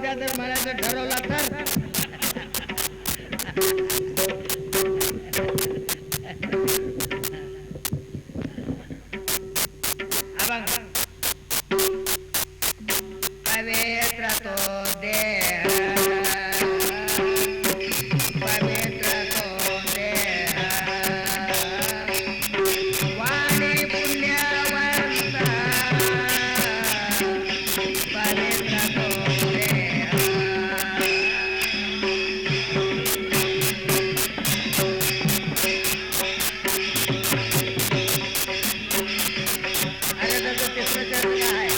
उद्या जर म्हणायचं ठरवलं तर पवित्र तो देह पवित्र तो देह वाणी पुण्यवंत पवित्र तो देह अरे त्याचं तिसरं चरण काय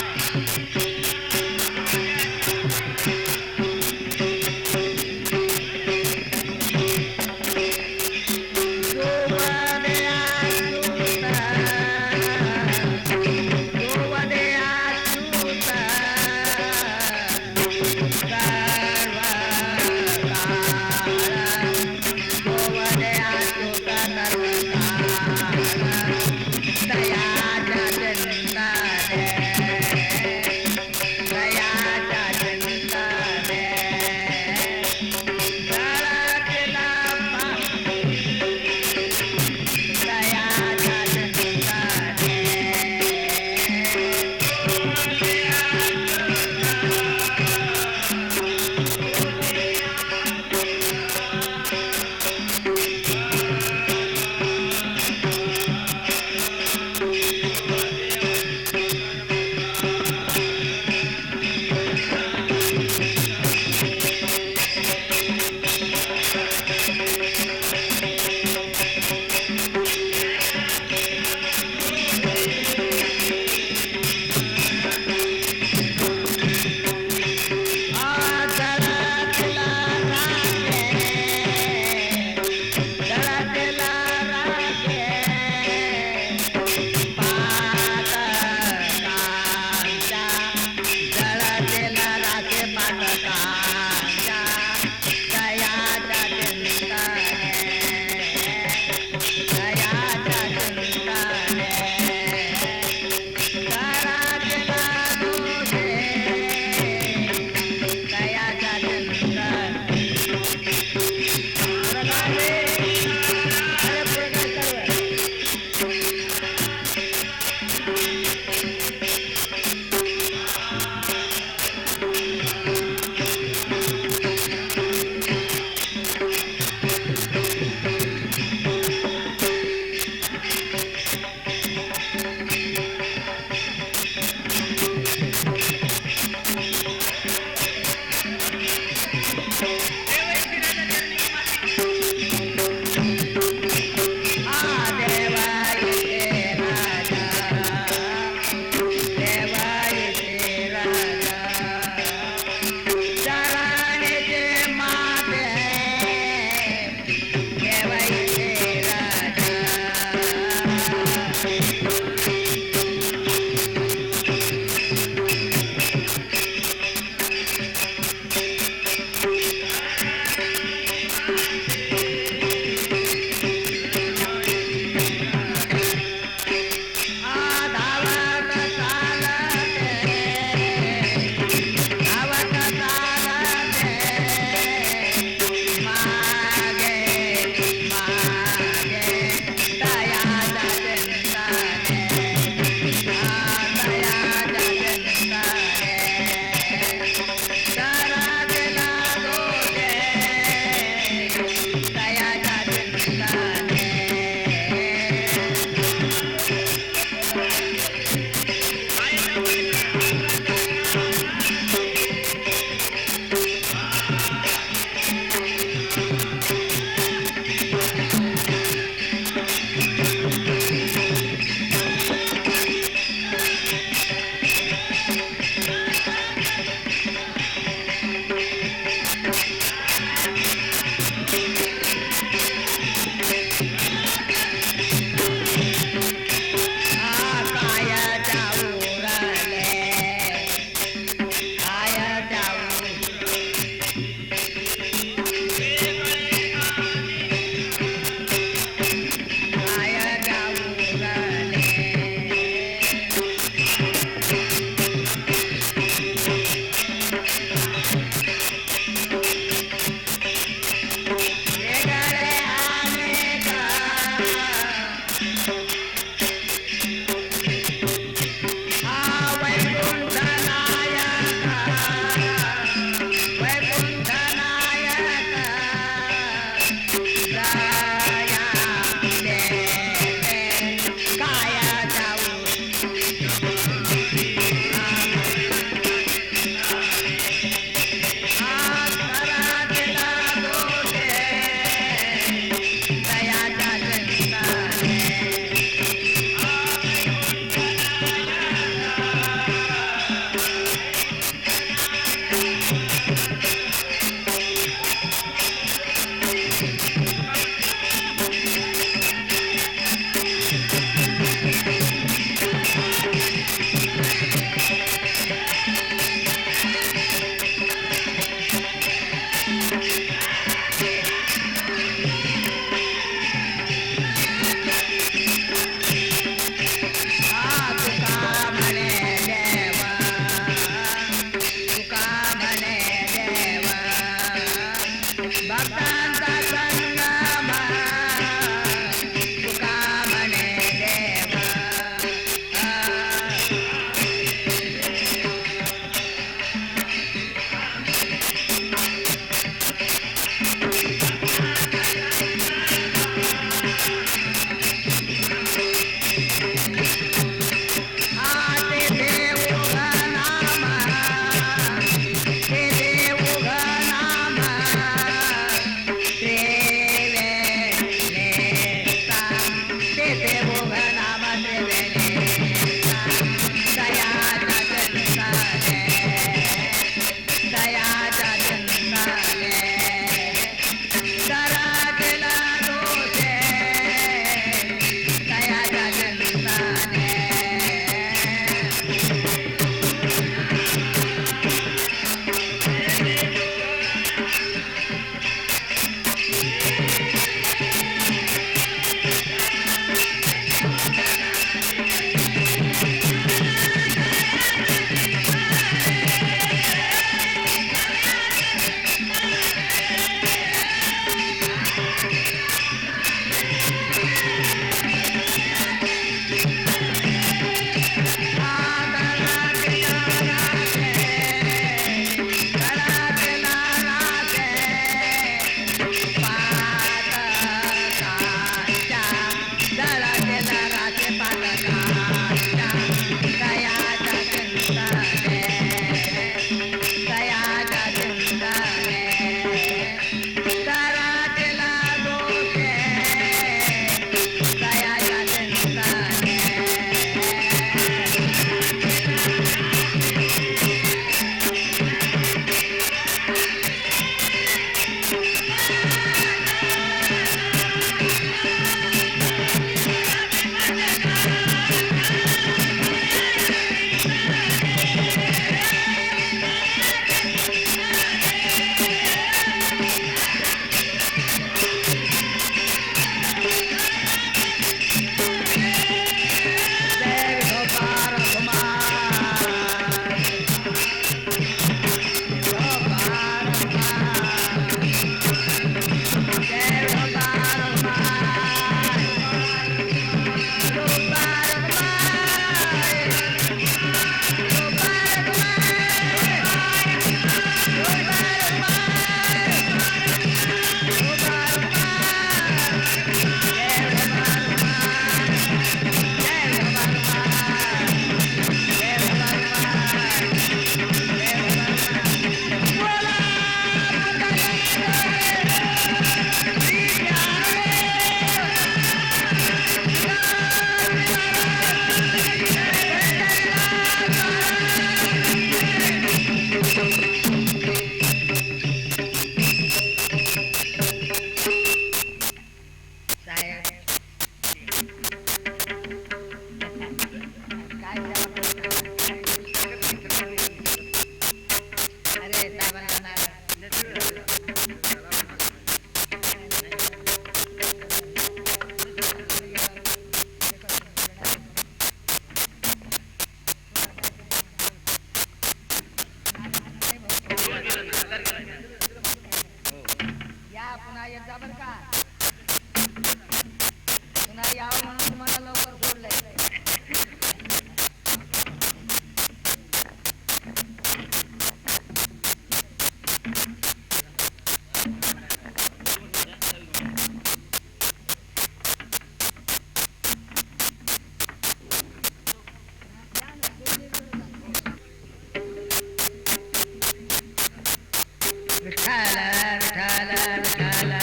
विठाला विठाला विठाला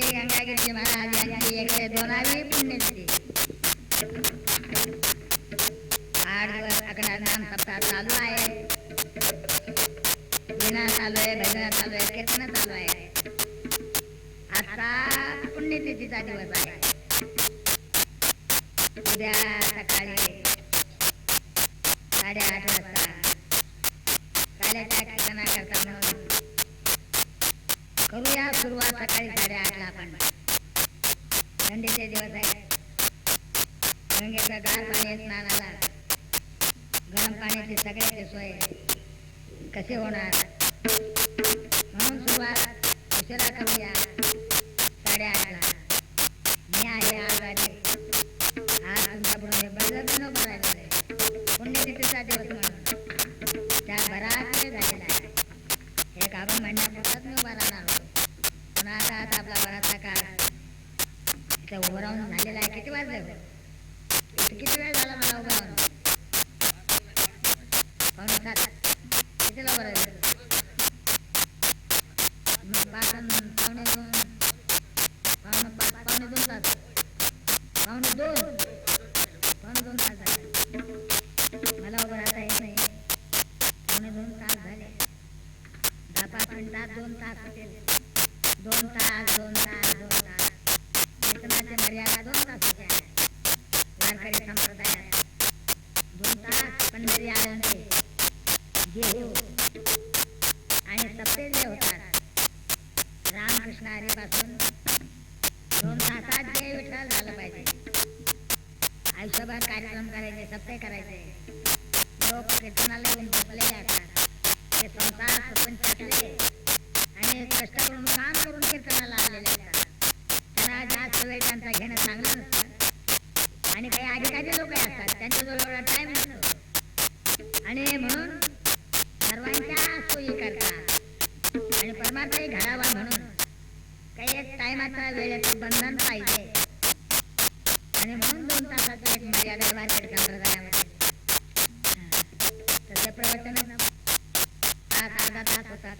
श्री गंगागिरी महाराज यांची 112वी पुण्यतिथी. 8 दिवस अखंड नाम सप्ताह चालू आहे. दिना चालू आहे, भजन चालू आहे, कीर्तन चालू आहे. आता पुण्यतिथीचा दिवस आहे. उद्या सकाळी 8:30 वाजता काल्याच्या कीर्तनाकरता म्हणून करूया सुरुवात. सकाळी 8:30ला आपण. थंडीचे दिवस आहे. गंगेचं गार पाणी स्नानाला, गरम पाण्याची सगळ्याची सोय कशी होणार म्हणून सुरुवात उशिरा करूया 8:30ला. मी आहे आजारी. आज तुमच्या पुढे बळजबरीनं उभं राहिलेलं आहे. पुण्यतिथीचा दिवस म्हणून त्यात बराच वेळ झालेला आहे. एक आपण महिन्यापुरताच मी उभा राहणार होतो. पण आता आपला बराचसा काळ इथं उभं राहून झालेला आहे. किती वाजले हो? किती वेळ झाला मला उभं राहून? 6:45. कितीला उभं राहिलं? 5:45, 2 तास. 2 तास झाले. मला उभं राहता येत नाही. 2 तास झाले. 10-5 मिनिटात 2 तास होतील. 2 तास. कीर्तनाची मर्यादा 2 तासाची आहे. वारकरी संप्रदायात 2 तास पंढरी आळंदी घेऊ आणि सप्ते जे होतात रामकृष्ण हरीपासून 2 तासात जे विठ्ठल झालं पाहिजे. आयुष्यभर कार्यक्रम करायचे, सप्ते करायचे. लोक कीर्तनाला येऊन बसलेले असतात. ते संसार प्रपंचातले आणि कष्ट करून काम करून कीर्तनाला आलेले असतात. त्यांना जास्त वेळ त्यांचा घेणं चांगलं नसतं. आणि काही अधिकारी लोक असतात, त्यांच्याजवळ एवढा टाईम नसतो. आणि म्हणून सर्वांच्या सोयी करतात आणि परमार्थही घडावा म्हणून काही एक टायमाचा वेळेचं बंधन पाहिजे. आणि म्हणून 2 तासाची एक मर्यादा वारकरी संप्रदायामध्ये. तसं प्रवचन अर्धा तास होतात,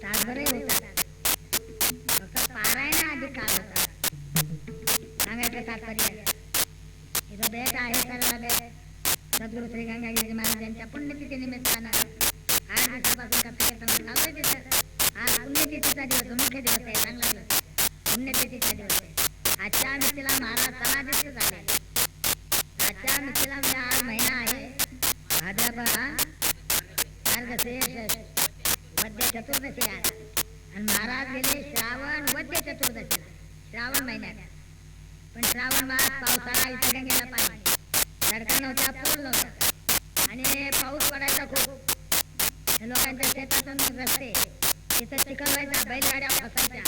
तासभरही होतात. फक्त पारायण अधिक काळ होतात. सांगायचं तात्पर्य इथं भेट आहे. सर्व भेट सद्गुरू श्री गंगागिरी महाराज यांच्या पुण्यतिथी निमित्तानं 8 दिवसापासून कथाकीर्तन चालू आहे तिथं. आज पुण्यतिथीचा दिवस, मुख्य दिवस आहे. चांगला दिवस, पुण्यतिथीचा दिवस आहे. आजच्या मितीला महाराज समाधिस्थ झाले. आजच्या मितीला आज महिना आहे भाद्रपद मार्गशीर्ष वद्य चतुर्दशी आज. आणि महाराज गेले श्रावण वद्य चतुर्दशीला, श्रावण महिन्यात. पण श्रावण मास पावसाळा, इथं गंगेला पाणी, सडका नव्हता, पूल नव्हता आणि पाऊस पडायचा खूप. लोकांच्या शेतातून रस्ते, तिथं चिखल व्हायचा, बैलगाड्या फसायच्या.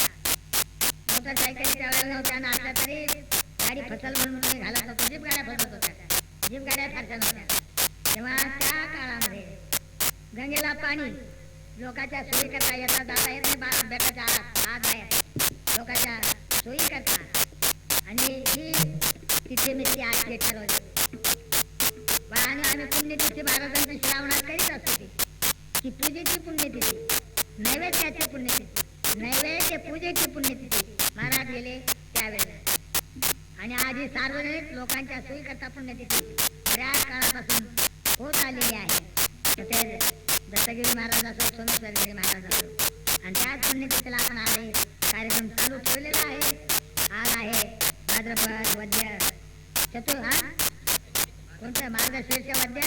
मोटरसायकली त्यावेळेला नव्हत्या ना. आता तरी गाडी फसल म्हणून तुम्ही घालत होतो. जीप गाड्या फसत होत्या. जीप गाड्या फारशा नव्हत्या. तेव्हा त्या काळामध्ये गंगेला पाणी, लोकांच्या सोयी करता येतात, जाता येत नाही. बेटाच्या आत बाहेर लोकांच्या सोयी करतात. आणि ही तिथे मी ती आज ठरवली. आणि आम्ही पुण्यतिथी महाराजांची श्रावणात करीत असतो. ती पूजेची पुण्यतिथी, नैवेद्याची पुण्यतिथी, नैवेद्य पूजेची पुण्यतिथी महाराज गेले त्यावेळेला. आणि आज ही सार्वजनिक लोकांच्या सोयी करता पुण्यतिथी बऱ्याच काळापासून होत आलेली आहे. ते दत्तगिरी महाराज असो, सोमेश्वरगिरी महाराज असो. आणि त्याच पुण्यतिथीला आपण आहे कार्यक्रम चालू ठेवलेला आहे. आज आहे भाद्रपद वद्य कोणतं मार्गशीर्ष वद्य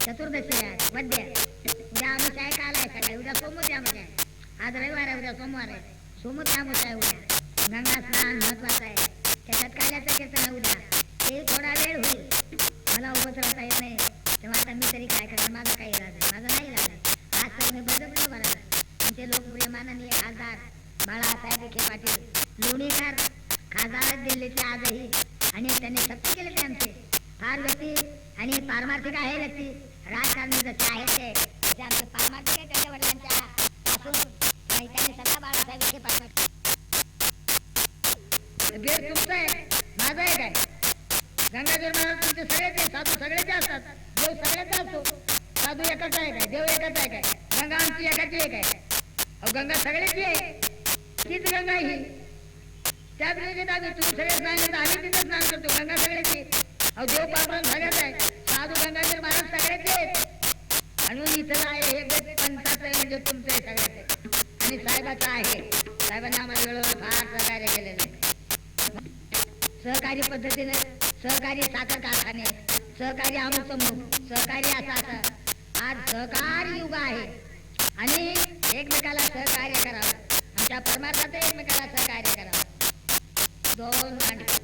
चतुर्दशी आहे. वद्य उद्या अमुष आहे, काल आहे, सकाळी उद्या सोमवती अमुष आहे. आज रविवार आहे, उद्या सोमवार आहे. सोमवती अमुष आहे उद्या. गंगा स्नान महत्वाचं आहे. त्याच्यात काल्याचं कीर्तन आहे उद्या. ते थोडा वेळ होईल. मला उभंच राहता येत नाही. तेव्हा आता मी तरी काय करणार? माझं काही इलाज आहे, माझं नाही इलाज आहे. आज तर मी बळजबरीनं उभा राहिला. आमचे लोकप्रिय माननीय खासदार बाळासाहेब विखे पाटील लोणीकर, खासदार दिल्लीचे आजही, आणि त्यांनी सत्य केले ते आमचे फार व्यक्ती आणि पारमार्थिक आहे व्यक्ती. राजकारणी जसे आहेत ते आमचे पारमार्थिक आहे. त्याच्या वडिलांच्या पासून त्यांनी सत्ता बाळासाहेब विखे पाटील. बेर तुमचं आहे, माझं आहे काय? गंगाधर महाराज तुमचे सगळेच आहे. साधू सगळेच असतात. देव सगळ्याचा असतो. साधू एकाच आहे काय? देव एकाच आहे काय? गंगा आमची एकाची एक आहे. अहो गंगा सगळ्याची आहे. तीच गंगा ही. त्याच गंगेत आम्ही तुम्ही सगळे स्नान करतो, आम्ही तिथं स्नान करतो. गंगा सगळ्याची. अहो देव पावरून सगळ्याच आहे. साधू गंगाधर महाराज सगळ्याचे. आणि इथं आहे हे पंथाचं आहे म्हणजे तुमचं आहे सगळ्याचे. आणि साहेबाचं आहे. साहेबांनी आम्हाला वेळोवेळी फार सहकार्य केलेलं आहे. सहकारी पद्धतीने सहकारी साखर कारखाने, सहकारी अमुक समूह, सहकारी असं आज सहकारी युग आहे. आणि एकमेकाला सहकार्य करावं. आमच्या परमार्थात एकमेकाला सहकार्य करावं. दोन माणसं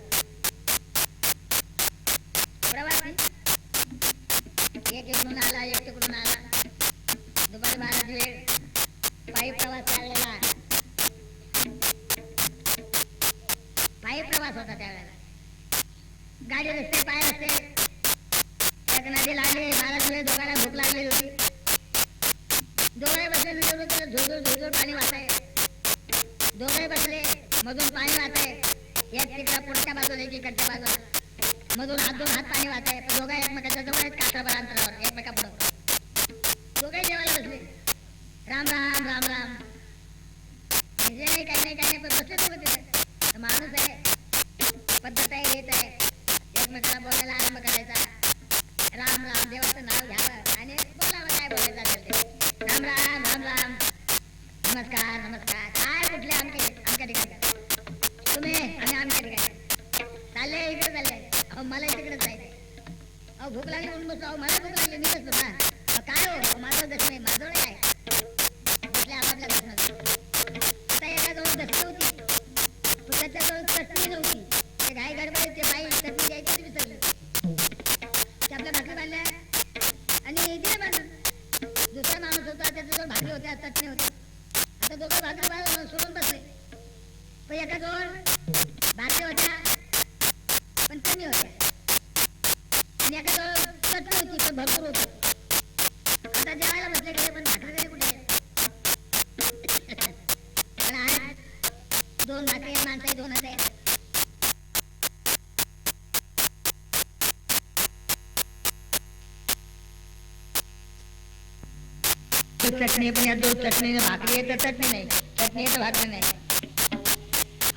प्रवासी, एक इकडून आला एक तिकडून आला. दुपारी 12 वेळ पायी प्रवास चाललेला. पायी प्रवास होता त्यावेळेला. गाडी रस्ते पाय रस्ते. एक नदीला आले. 12 वेळ दोघांना भूक लागलेली होती. दोघे बसले झुळझुळ पाणी वाहताय. दोघे बसले मधून पाणी वाहताय. एक तिकडा पुढच्या बाजूला एक इकडच्या बाजूला. मधून हात दोन हात पाणी वाहताय. दोघे एकमेकाच्या जवळ आहेत काठाभर अंतरावर एकमेका पुढं. दोघे जेवायला बसले. राम राम राम राम म्हणजे नाही काही नाही पण बसले दोघं तिथे. माणूस आहे, पद्धत आहे, हेच आहे. एकमेकाला बोलायला आरंभ करायचा. राम राम देवाचं नाव घ्यावं आणि बोलावं काय बोलायचं असेल ते. राम राम राम राम नमस्कार नमस्कार. काय कुठले आमच्या ठिकाणी तुम्ही आणि आमच्या ठिकाणी चालले इकडे चालले. अहो मला तिकडे जायचं. अहो भूक लागली म्हणून बसलो. अहो मला भूक लागली मी बसलो ना. काय हो माझं दर्शन आहे माझं काय बसले आपापल्या दर्शनात. आता एकाजवळ दसरी होती पण त्याच्याजवळ चटणी नव्हती. ते घाई गडबडीत ते बाई चटणी द्यायची विसरली. ते आपल्या भाकरी बांधल्या आणि दिल्या बांधून. दुसरा माणूस होता त्याच्याजवळ भाकरी होत्या चटणी होती. आता दोघं भाकरी बांधून सोडून बसले. पण एकाजवळ भाकरी होत्या पण कमी होत्या आणि एकाजवळ चटणी होती पण भरपूर होती. आता जेवायला बसले गेले पण भाकरी तरी कुठे. पण आज दोन भाकरी माणसं दोनच आहे. चटणी पण या दोन चटणी भाकरी आहे तर चटणी नाही, चटणी आहे तर भाकरी नाही.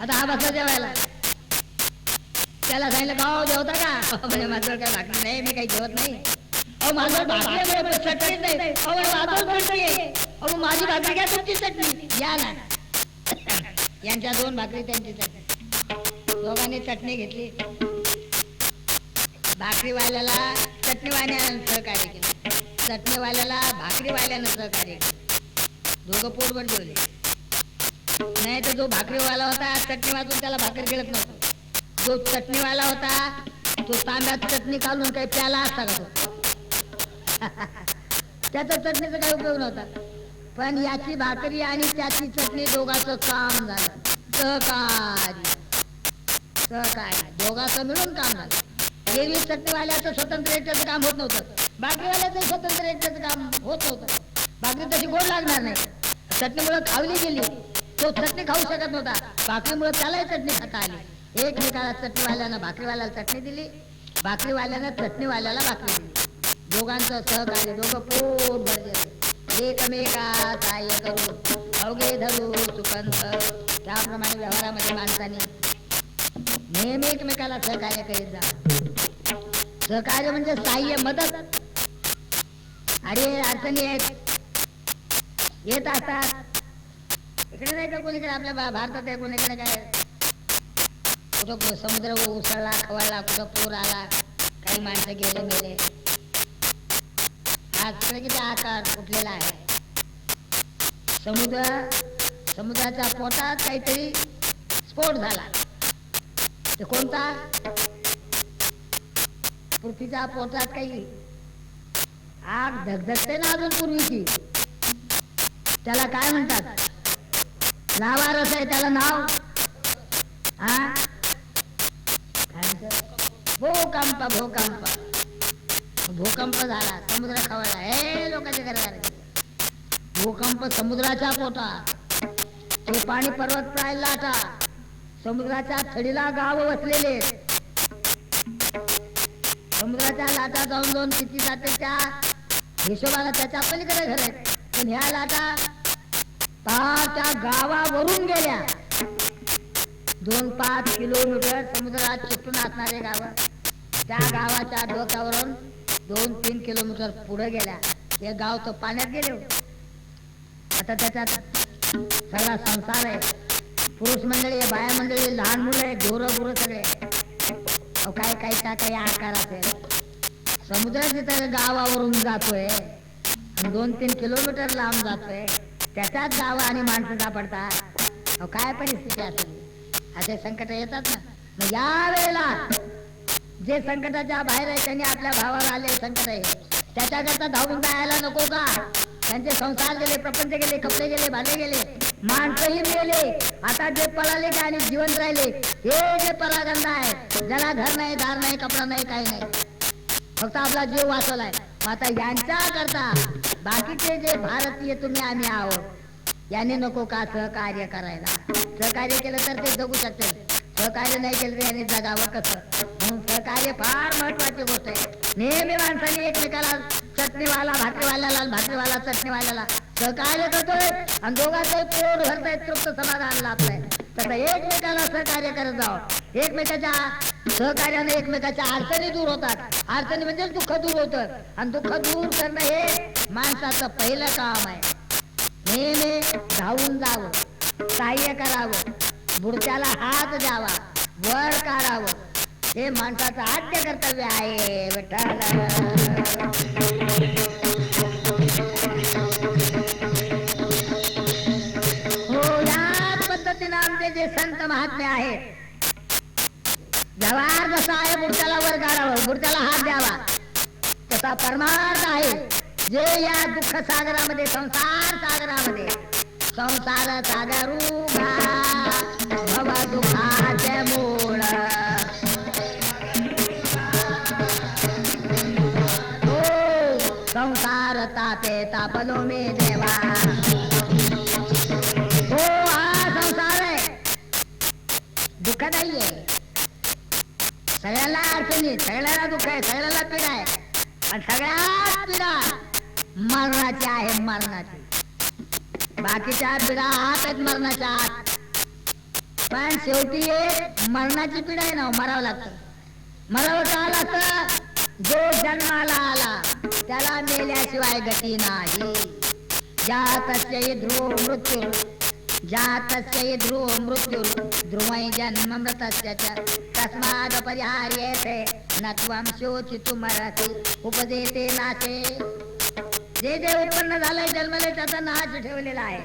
आता हा बसला जेवायला. त्याला सांगितलं गाव जेवता का म्हणजे माझं काय भाकरी नाही मी काही जेवत नाही. अहो माझं भाकरी चटणी नाही. अहो माझं चटणी आहे. अहो माझी भाकरी काय तुमची चटणी या ना. यांच्या दोन भाकरी त्यांची चटणी. दोघांनी चटणी घेतली. भाकरीवाल्याला चटणीवाल्यानं सहकार्य केलं. चटणीवाल्याला भाकरीवाल्यानं सहकार्य केलं. दोघं पोटभर जेवले. नाही तर जो भाकरीवाला होता चटणी वाजून त्याला भाकरी गिळत नव्हतं. जो चटणीवाला होता तो तांब्यात चटणी काढून काही प्याला असता का तो. त्याचा चटणीचा काही उपयोग नव्हता. पण याची भाकरी आणि त्याची चटणी दोघांचं काम झालं. सहकार्य दोघांचं मिळून काम झालं. एरवी चटणीवाल्याचं स्वतंत्र एकट्याचं काम होत नव्हतं. भाकरीवाल्याचं स्वतंत्र एकट्याचं काम होत नव्हतं. भाकरी तशी गोड लागणार नाही. चटणीमुळे खावली गेली. तो चटणी खाऊ शकत नव्हता. भाकरीमुळे त्यालाही चटणी खाता आली. एकमेकाला चटणीवाल्यानं भाकरीवाल्याला चटणी दिली. भाकरीवाल्यानं चटणीवाल्याला भाकरी दिली. दोघांचं सहकार्य. दोघं पोट भरले. एकमेका सहाय्य करू अवघे धरू सुपंथ. त्याप्रमाणे व्यवहारामध्ये माणसाने नेहमी एकमेकाला सहकार्य करीत जा. सहकार्य म्हणजे सहाय्य मदत. अरे अडचणी येत असतात. इकडे नाही तर कोणीकडे आपल्या भारतात आहे कोणीकडे काय कुठं समुद्र उसळला खवळला कुठं पूर आला काही माणसं गेले मेले. आज तिकडे किती आकार उठलेला आहे. समुद्राच्या पोटात काहीतरी स्फोट झाला. ते कोणता पृथ्वीच्या पोटात काही आग धगधगते ना अजून पूर्वीची. त्याला काय म्हणतात लावारस आहे त्याला नाव. हा भूकंप. भूकंप भूकंप झाला. समुद्र खवळला. हे लोकांच्या घरात भूकंप समुद्राच्या पोटात. तो पाणी पर्वत प्राय लाटा. समुद्राच्या थडीला गाव वसलेले. समुद्राच्या लाटा जाऊन जाऊन किती जाते त्या हिशोबाला त्याच्या पलीकडे घर आहेत. पण ह्या लाटा पार त्या गावावरून गेल्या. 2-5 किलोमीटर समुद्रात चिकटून असणारे गाव त्या गावाच्या डोक्यावरून 2-3 किलोमीटर पुढे गेल्या. हे गाव तर पाण्यात गेले. आता त्याच्यात सगळा संसार आहे. पुरुष मंडळी आहे, बाया मंडळी आहे, लहान मुलं आहे, ढोरं गुरं सगळे. काय काहीचा काही आकार असेल. समुद्र तिथं गावावरून जातोय, 2-3 किलोमीटर लांब जातोय, त्याच्यात गाव आणि माणसं सापडतात. काय परिस्थिती असेल. असे संकट येतात ना. मग या वेळेला जे संकटाच्या बाहेर आहे त्यांनी आपल्या भावाला आले संकट आहे त्याच्याकरता धावून जायला नको का. त्यांचे संसार गेले, प्रपंच गेले, कपडे गेले, भाले गेले, माणसंही गेले. आता जे पळाले ते आणि जिवंत राहिले हे जे परागंदा आहे, ज्याला घर नाही, दार नाही, कपडा नाही, काही नाही, फक्त आपला जीव वाचवलाय. आता यांच्या करता बाकीचे जे भारतीय तुम्ही आम्ही आहोत यांनी नको का सहकार्य करायला. सहकार्य केलं तर ते जगू शकते, सहकार्य नाही केलं तर यांनी जगावं कसं. म्हणून सहकार्य फार महत्वाची गोष्ट आहे. नेहमी माणसाने एकमेकाला, चटणीवाला भाकरीवाल्याला, भाकरीवाला चटणीवाल्याला सहकार्य करतोय आणि दोघांचं पोट भरतंय, तृप्त समाधान लाभलंय. तसं एकमेकाला सहकार्य करत जावं. एकमेकाच्या सहकार्याने एकमेकाच्या अडचणी दूर होतात. अडचणी म्हणजे दुःख दूर होतं आणि दुःख दूर करणं हे माणसाचं पहिलं काम आहे. नेहमी धावून जावं, सहाय्य करावं, बुडत्याला हात द्यावा, वर काढावं, हे माणसाचं आद्य कर्तव्य आहे. विठ्ठल हो. याच पद्धतीनं आमचे जे संत महात्मे आहेत, व्यवहार जसा आहे बुडत्याला वर काढावं, बुडत्याला हात द्यावा, तसा परमार्थ आहे. जे या दुःख सागरामध्ये, संसार सागरामध्ये, संसार सागरू भव दुःखाचे मूळ, हो संसार तापे तापलो मे देवा. हो हा संसार आहे, दुःखदायी आहे. सगळ्याला अडचणी, सगळ्याला दुःख आहे, सगळ्याला पीडा आहे. आणि सगळ्यात पीडा मरणाची आहे, मरणाची. बाकीच्या पीडा हात आहेत मरणाच्या आत, पण शेवटी एक मरणाची पीडा आहे ना. मरावं लागतं. मरावं का लागतं. जो जन्माला आला त्याला मेल्याशिवाय गती नाही. जातस्यै ध्रुव मृत्यू, जातस्यै ध्रुव मृत्यू, ध्रुवै जन्म मृतस्य च तस्माद परिहार्येते न त्वं शोचितुमर्हसि उपदेते नाशे. जे जे उत्पन्न झालंय जन्मले त्याचा नाश ठेवलेला आहे.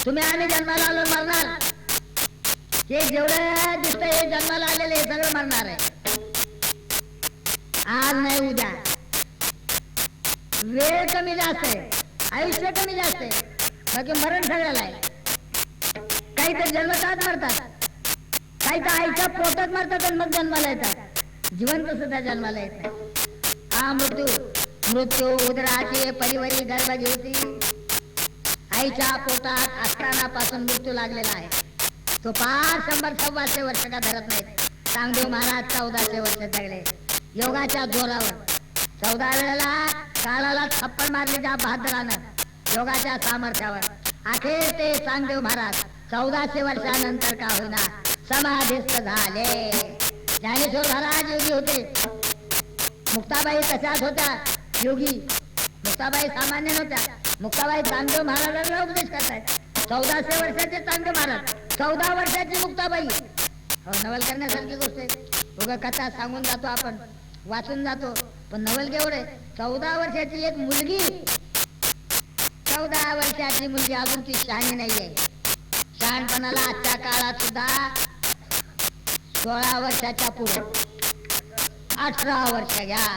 तुम्ही आम्ही जन्माला आलो मरणार. हे जेवढं दिसतंय हे जन्माला आलेले हे सगळं मरणार आहे. आज नाही उद्या. वेळ कमी जास्त आहे, आयुष्य कमी जास्त आहे, बाकी मरण सगळ्याला आहे. काही तर जन्मतात मरतात, काही तर आईच्या पोटात मरतात आणि मग जन्माला येतात. जिवंत सुद्धा जन्माला येत नाही. हा मृत्यू, मृत्यू उदराची परिवरी गर्भ घेती. आईच्या पोटात असताना पासून मृत्यू लागलेला आहे. तो 500-125 वर्ष का धरत नाहीत. चांगदेव महाराज 1400 वर्ष जगले योगाच्या जोरावर. 14 वेळेला काळाला थप्पड मारली त्या बहादरानं योगाच्या सामर्थ्यावर. अखेर ते चांगदेव महाराज 1400 वर्षानंतर का होईना समाधिस्थ झाले. ज्ञानेश्वर महाराज योगी होते, मुक्ताबाई तशाच होत्या योगी. मुक्ताबाई सामान्य नव्हत्या. मुक्ताबाई चांगदेव महाराजांना उपदेश करतायत. 1400 वर्षाचे चांगदेव महाराज, 14 वर्षाची मुक्ताबाई. हो, नवल करण्यासारखी गोष्ट आहे. उगा कथा सांगून जातो आपण, वाचून जातो, पण नवल केवढे. 14 वर्षाची एक मुलगी, 14 वर्षाची मुलगी अजून ती शहाणी नाहीये. शहाणपणाला आजच्या काळात सुद्धा 16 वर्षाच्या पुढे 18 वर्ष घ्या.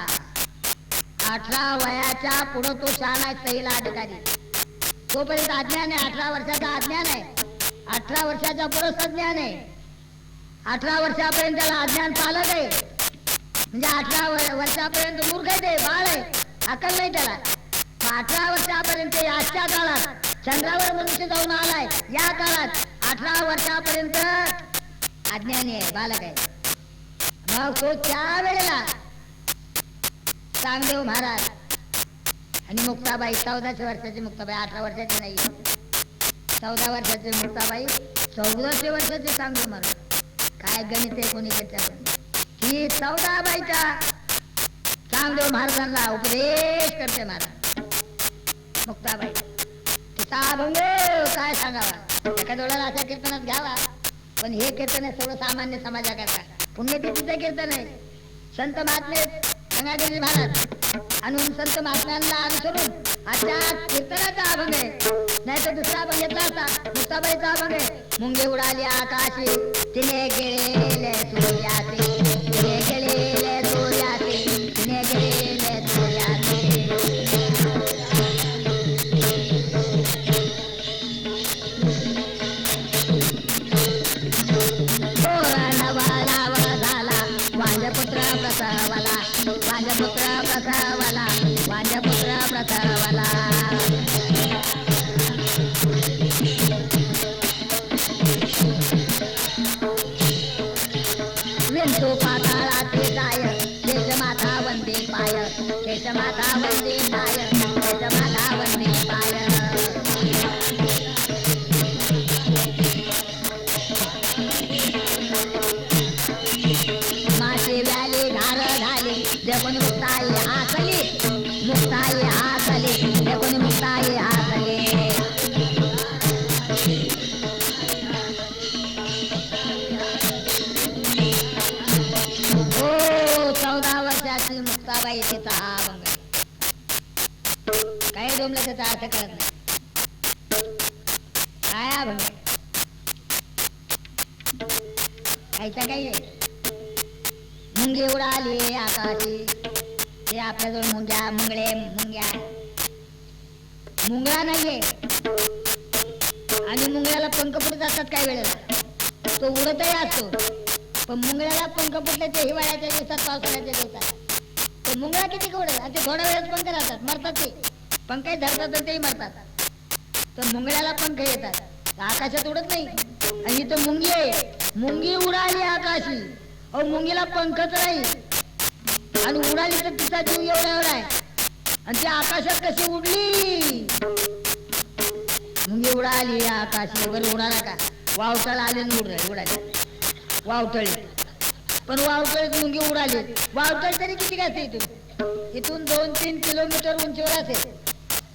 18 वयाच्या पुढे तो शहाणा आहे, सहीला अधिकारी. तोपर्यंत अज्ञान आहे. 18 वर्षाचा अज्ञान आहे. 18 वर्षाच्या पुढे सज्ञान आहे. 18 वर्षापर्यंत त्याला अज्ञान पालक आहे. म्हणजे 18 वर्षापर्यंत मूर्ख आहे, ते बाळ आहे, अक्कल नाही त्याला. 18 वर्षापर्यंत आजच्या काळात चंद्रावर मनुष्य जाऊन आलाय. या काळात 18 वर्षापर्यंत अज्ञानी आहे, बालक आहे. मग तो त्या वेळेला चांगदेव महाराज आणि मुक्ताबाई 14 वर्षाची मुक्ताबाई, 18 वर्षाची नाही, 14 वर्षाची मुक्ताबाई 1400 वर्षाची सांगू मला काय गणित आहे कोणी त्याच्यात. ही 14 बाईचा चांगदेव महाराजांना उपदेश करते महाराज मुक्ताबाई. तिचा अभंग काय सांगावा, एका डोळ्याला अशा कीर्तनात घ्यावा. पण हे कीर्तन आहे सर्वसामान्य समाजाकरता, पुण्यतिथीचं कीर्तन आहे. संत महात्मे गंगाधरजी महाराज आणून संत महात्म्यांना अनुसरून आजच्या कीर्तनाचा अभंग आहे. नाही तर दुसरा अभंग घेतला असता मुक्ताबाईचा अभंग आहे. मुंगे उडाली आकाशी तिने गेलेले सूर्याचे, तिने गेलेले सूर्याचे, तिने गेलेले सूर्याचे. वांजपुत्र प्रसवला, वांजपुत्र प्रसवला, वांजपुत्र प्रसवला. विंचू पाताळाचे जाय, शेषमाता वंदे पाय, शेषमाता वंदे पाय, शेषमाता वंदे पाय. कोणी मुक्ताई हासली, मुक्ताई हासली, कोणी मुक्ताई हासली. हो 14 वर्षाची मुक्ताबाई तिचा हा अभंग. काही जमलं त्याचा अर्थ कळत नाही. काय अभंग कायचा काही आहे. मुंगे उडाली आकाशी, हे आपल्याजवळ मुंग्या मुंगळे मुंग्या मुंगळा नाहीये. आणि मुंगळ्याला पंख फुटत असतात काही वेळेला, तो उडतही असतो. पण मुंगळ्याला पंख फुटले ते हिवाळ्याच्या दिवसात, पावसाळ्याच्या दिवसात. तो मुंगळा किती उडत आणि ते थोड्या वेळेस पंख राहतात, मरतात ते पंखही धरतात तेही मरतात. तर मुंगळ्याला पंख येतात, आकाशात उडत नाही. आणि इथं मुंगी आहे, मुंगी उडाली आकाशी. अहो मुंगीला पंखच नाही आणि उडाली तर तिचा जीव एवढा एवढा आहे. आणि ती आकाशात कशी उडली. मुंगी उडाली आकाशी, बरं उडाला का वावटळ आले उडाली वावटळी. पण वावटळीत मुंगी उडाली. वावटळ तरी किती काय इथून 2-3 किलोमीटर उंचीवर असेल,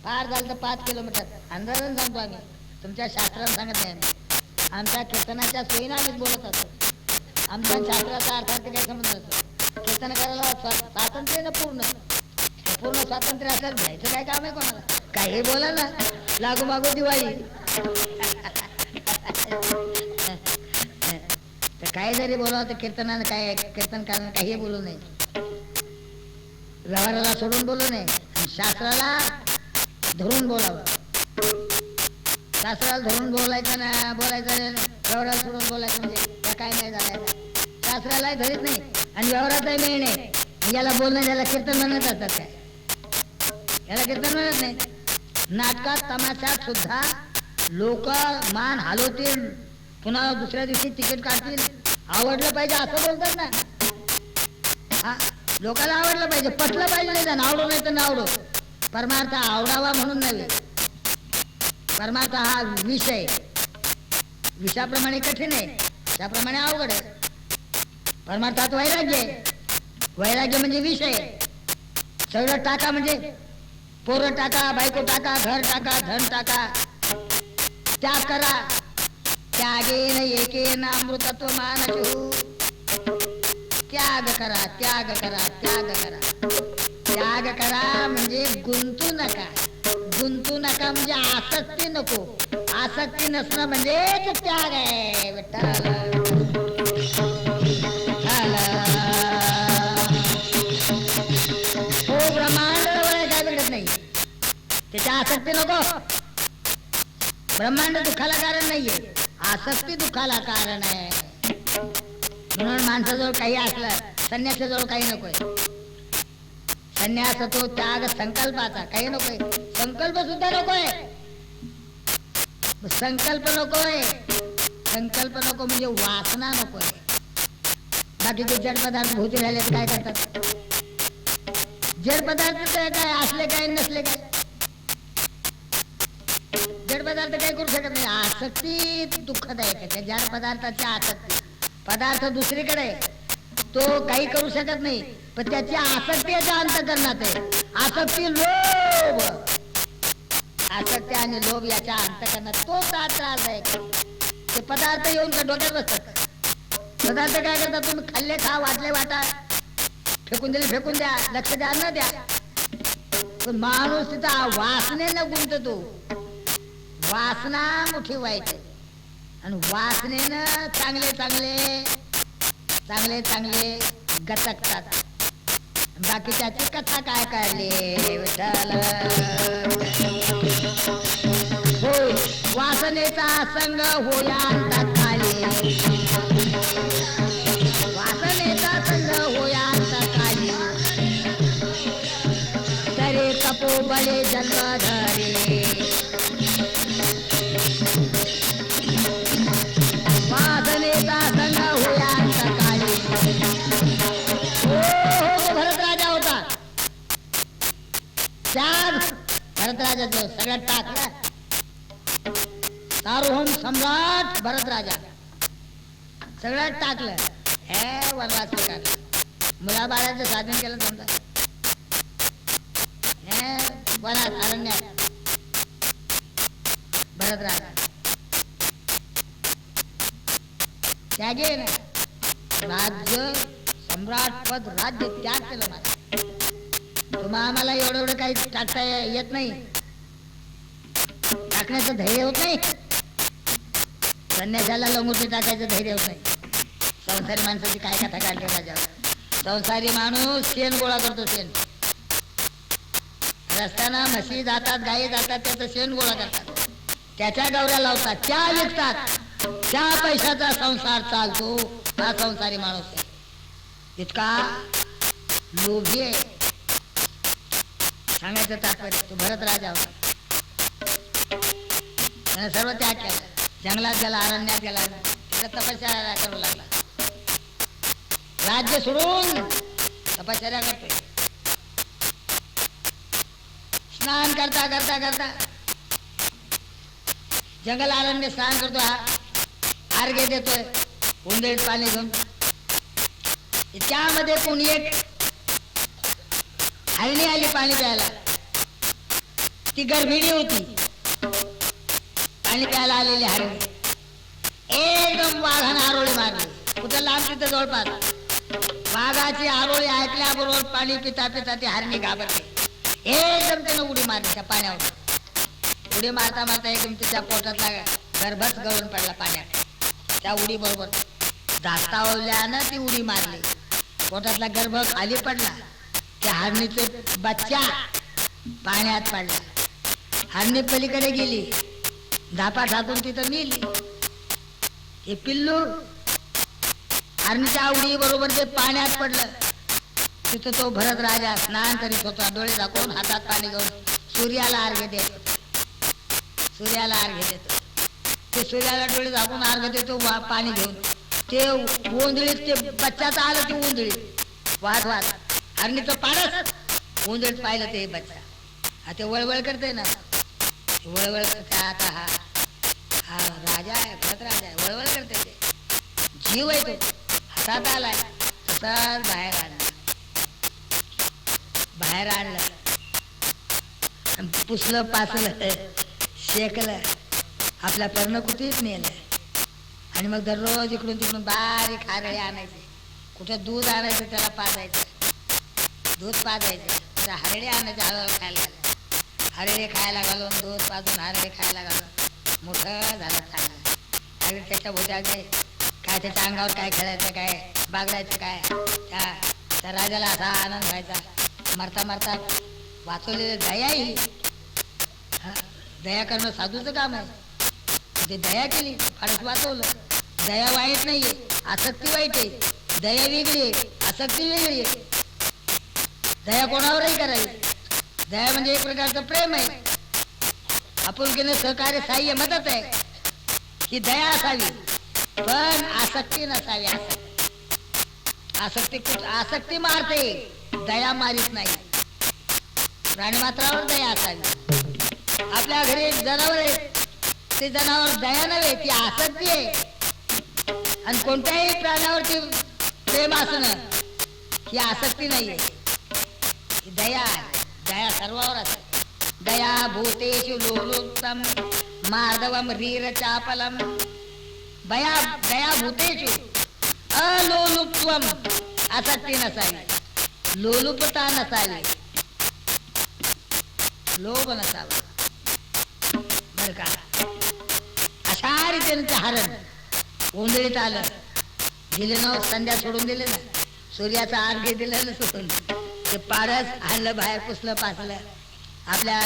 फार झालं तर 5 किलोमीटर. अंदाजाने सांगतो आम्ही, तुमच्या शास्त्राला सांगत नाही आम्ही. आमच्या कीर्तनाच्या सोयीनं आम्ही बोलत असतो. आमच्या शास्त्राचा अर्थात काही समज नसतो. कीर्तन करायला स्वातंत्र्य ना पूर्ण पूर्ण स्वातंत्र्य असं घ्यायचं काय काम आहे कोणाला. काही बोला ना, लागू मागू दिवाळी. तर काय जरी बोलावं तर कीर्तनानं काय, कीर्तनकारानं काही बोलू नये, व्यवहाराला सोडून बोलू नये, शास्त्राला धरून बोलावं. शास्त्राला धरून बोलायचं ना, बोलायचं व्यवहाराला सोडून बोलायचं म्हणजे काय नाही झालं. शास्त्रालाही धरीत नाही आणि व्यवहाराचाही मेळ नाही. याला बोलणं, याला कीर्तन म्हणत जातात काय, याला कीर्तन म्हणत नाही. नाटकात तमाशात सुद्धा लोक मान हलवतील, पुन्हा दुसऱ्या दिवशी तिकीट काढतील. आवडलं पाहिजे असं बोलतात ना. हा लोकांना आवडलं पाहिजे, पटलं पाहिजे. नाही नावडो नाही तर नावडो. परमार्थ आवडावा म्हणून नव्हे. परमार्थ हा विषय विषयाप्रमाणे कठीण आहे, त्याप्रमाणे अवघड आहे. परमार्थात वैराग्य आहे. वैराग्य म्हणजे विषय. सगळं टाका म्हणजे पोरं टाका, बायको टाका, घर टाका, धन टाका, त्याग करा. त्यागेन एकेन अमृतत्व मानशु. त्याग करा, त्याग करा, त्याग करा. त्याग करा म्हणजे गुंतू नका. गुंतू नका म्हणजे आसक्ती नको. आसक्ती नसणं म्हणजे त्याग आहे. विठ्ठल हो ब्रह्मांड काय बिघडत नाही, त्याच्या आसक्ती नको. ब्रह्मांड दुःखाला कारण नाहीये, आसक्ती दुःखाला कारण आहे. म्हणून माणसाजवळ काही असलं, संन्यासाजवळ काही नकोय. संन्यास तो त्याग संकल्पाचा, काही नकोय. संकल्प सुद्धा नकोय. संकल्प नकोय. संकल्प नको म्हणजे वासना नकोय. बाकीचे जड पदार्थ भोवती राहिले काय करतात. जड पदार्थ काय असले काय नसले काय, जड पदार्थ काही करू शकत नाही. आसक्ती दुःखदायक आहे. त्या जड पदार्थाची आसक्ती, पदार्थ दुसरीकडे तो काही करू शकत नाही, पण त्याची आसक्ती याच्या अंतःकरणात आहे. आसक्ती लोभ, आसक्ती आणि लोभ याच्या अंतःकरणात तो त्रास आहे. ते पदार्थ येऊन का डोक्यात बसतात. पदार्थ काय करतात, तुम्ही खाल्ले खा, वाटले वाटा, फेकून दिले फेकून द्या, लक्ष द्या न द्या. पण माणूस तिथं वासनेनं गुंततो. वासना मोठी वाईट आहे आणि वासनेनं चांगले चांगले चांगले चांगले गचकतात. बाकी त्याची कथा काय काढली विठ्ठल. हो वासनेचा संग होया अंतकाली, वासनेचा संग होया अंतकाली, तरे कपो बळे जन्म धरे, वासनेचा संग होया अंतकाली. भरत राजा होता, त्यात भरत राजा सगळ्यात टाकला. सार्वभौम सम्राट भरत राजा सगळ्यात टाकलं. हे वनवास स्वीकारला, मुलाबाळाचं साधन केलं. समजा हे वनात अरण्यात भरत राजा त्यागे ना राज्य सम्राट पद राज्य त्याग केलं. मला तुम्हा आम्हाला एवढं एवढं काही टाकता येत नाही, टाकण्याचं धैर्य होत नाही. संन्यासाला लंगोटी टाकायचं धैर्य होत नाही. संसारी माणसाची काय कथा काढली राजावर. संसारी माणूस शेण गोळा करतो. शेण रस्त्यानं म्हशी जातात, गायी जातात, त्याचं शेण गोळा करतात, त्याच्या गवऱ्या लावतात, त्या विकतात, त्या पैशाचा संसार चालतो. हा संसारी माणूस आहे. इतका लोभी आहे. सांगायचं तात्पर्य तो भरत राजा होता. त्याने सर्व त्याग केला. जंगलात गेला, अरण्यात गेला, तिथं तपश्चर्या करू लागला. राज्य सोडून तपश्चर्या करते. स्नान करता करता करता जंगल अरण्य स्नान करतो. हा अर्घ्य देतोय उंदीत पाणी घेऊन. त्यामध्ये कोणी एक हरणी आली पाणी प्यायला. ती गर्भिणी होती. पाणी प्यायला आलेली हरणी एकदम वाघानं आरोळी मारली. कुठं लांब तिथं जवळपास. वाघाची आरोळी ऐकल्याबरोबर पाणी पिता पिता ती हरणी घाबरली. एकदम त्यानं उडी मारली त्या पाण्यावर. उडी मारता मारता एकदम तिच्या पोटातला गर्भच गळून पडला पाण्यात. त्या उडी बरोबर धास्तावल्यानं ती उडी मारली. पोटातला गर्भ खाली पडला. त्या हरणीचे बच्चा पाण्यात पडला. हरणी पलीकडे गेली, धापा टाकून तिथं नेली. हे पिल्लू हरणीच्या उडी बरोबर जे पाण्यात पडलं. तिथं तो भरत राजा स्नान करीत होता. डोळे दाखवून हातात पाणी घेऊन सूर्याला अर्घ्य देतो. सूर्याला अर्घ्य देतो. ते सूर्याला डोळे दाखवून अर्घ्य देतो पाणी घेऊन. ते उंदळीत ते बच्चाचं आलं. ते उंदळीत वाहत वाहत हरणीचं पाडस उंदळीत पाहिलं ते बच्चा. हा ते वळवळ करते ना, वळवळ करते. आता हा हा राजा आहे, भरत राजा आहे, वळवळ करते. ते जीव आहे. तो हातात आलाय तसाच बाहेर आणला. बाहेर आणलं, पुसलं, पासलं, शेकलं, आपल्या पर्णकुटीत नेलं. आणि मग दररोज इकडून तिकडून बारीक हरळे आणायचे. कुठं दूध आणायचं, त्याला पाजायचं, दूध पाजायचं. त्या हरळे आणायचे, हळूहळू खायला घालायचे. हरळे खायला घालून, दूध पाजून हरळे खायला घालून मोठं झालं चांगलं. आणि त्याच्या भोजाचे काय, त्याच्या अंगावर काय खेळायचं, काय बागडायचं, काय त्या राजाला असा आनंद व्हायचा. मरता मरता वाचवलेलं दया ही. दया करणं साधूचं काम आहे. ते दया केली, फारच वाचवलं. दया वाईट नाहीये, आसक्ती वाईट आहे. दया वेगळी आहे, आसक्ती वेगळी आहे. दया कोणावरही करावी. दया म्हणजे एक प्रकारचं प्रेम आहे. आपुलकीने सहकार्य, साह्य, मदत आहे. ही दया असावी, पण आसक्ती नसावी. आसक्ती मारते, दया मारित नाही. प्राणीमात्रावर दया असावी. आपल्या घरी एक जनावर आहे, ते जनावर दया नव्हे, ती आसक्ती आहे. आणि कोणत्याही प्राण्यावरती प्रेम असणं ही आसक्ती नाहीये, ही दया आहे. दया सर्वावर असते. दया भूतेषु लोलुप्तम माधवम रीर चापलम. दया भूतेषु अलोलुप्त्वम, आसक्ती नसावी, लोलुपता नसावी, लोभ नसावा. बर का? अशा रीतीने ते हरण गोंधळीत आलं. दिले ना संध्या सोडून दिले ना, सूर्याचा अर्घ्य दिलं ना सोडून. ते पारस आणलं बाहेर, पुसलं पासलं, आपल्या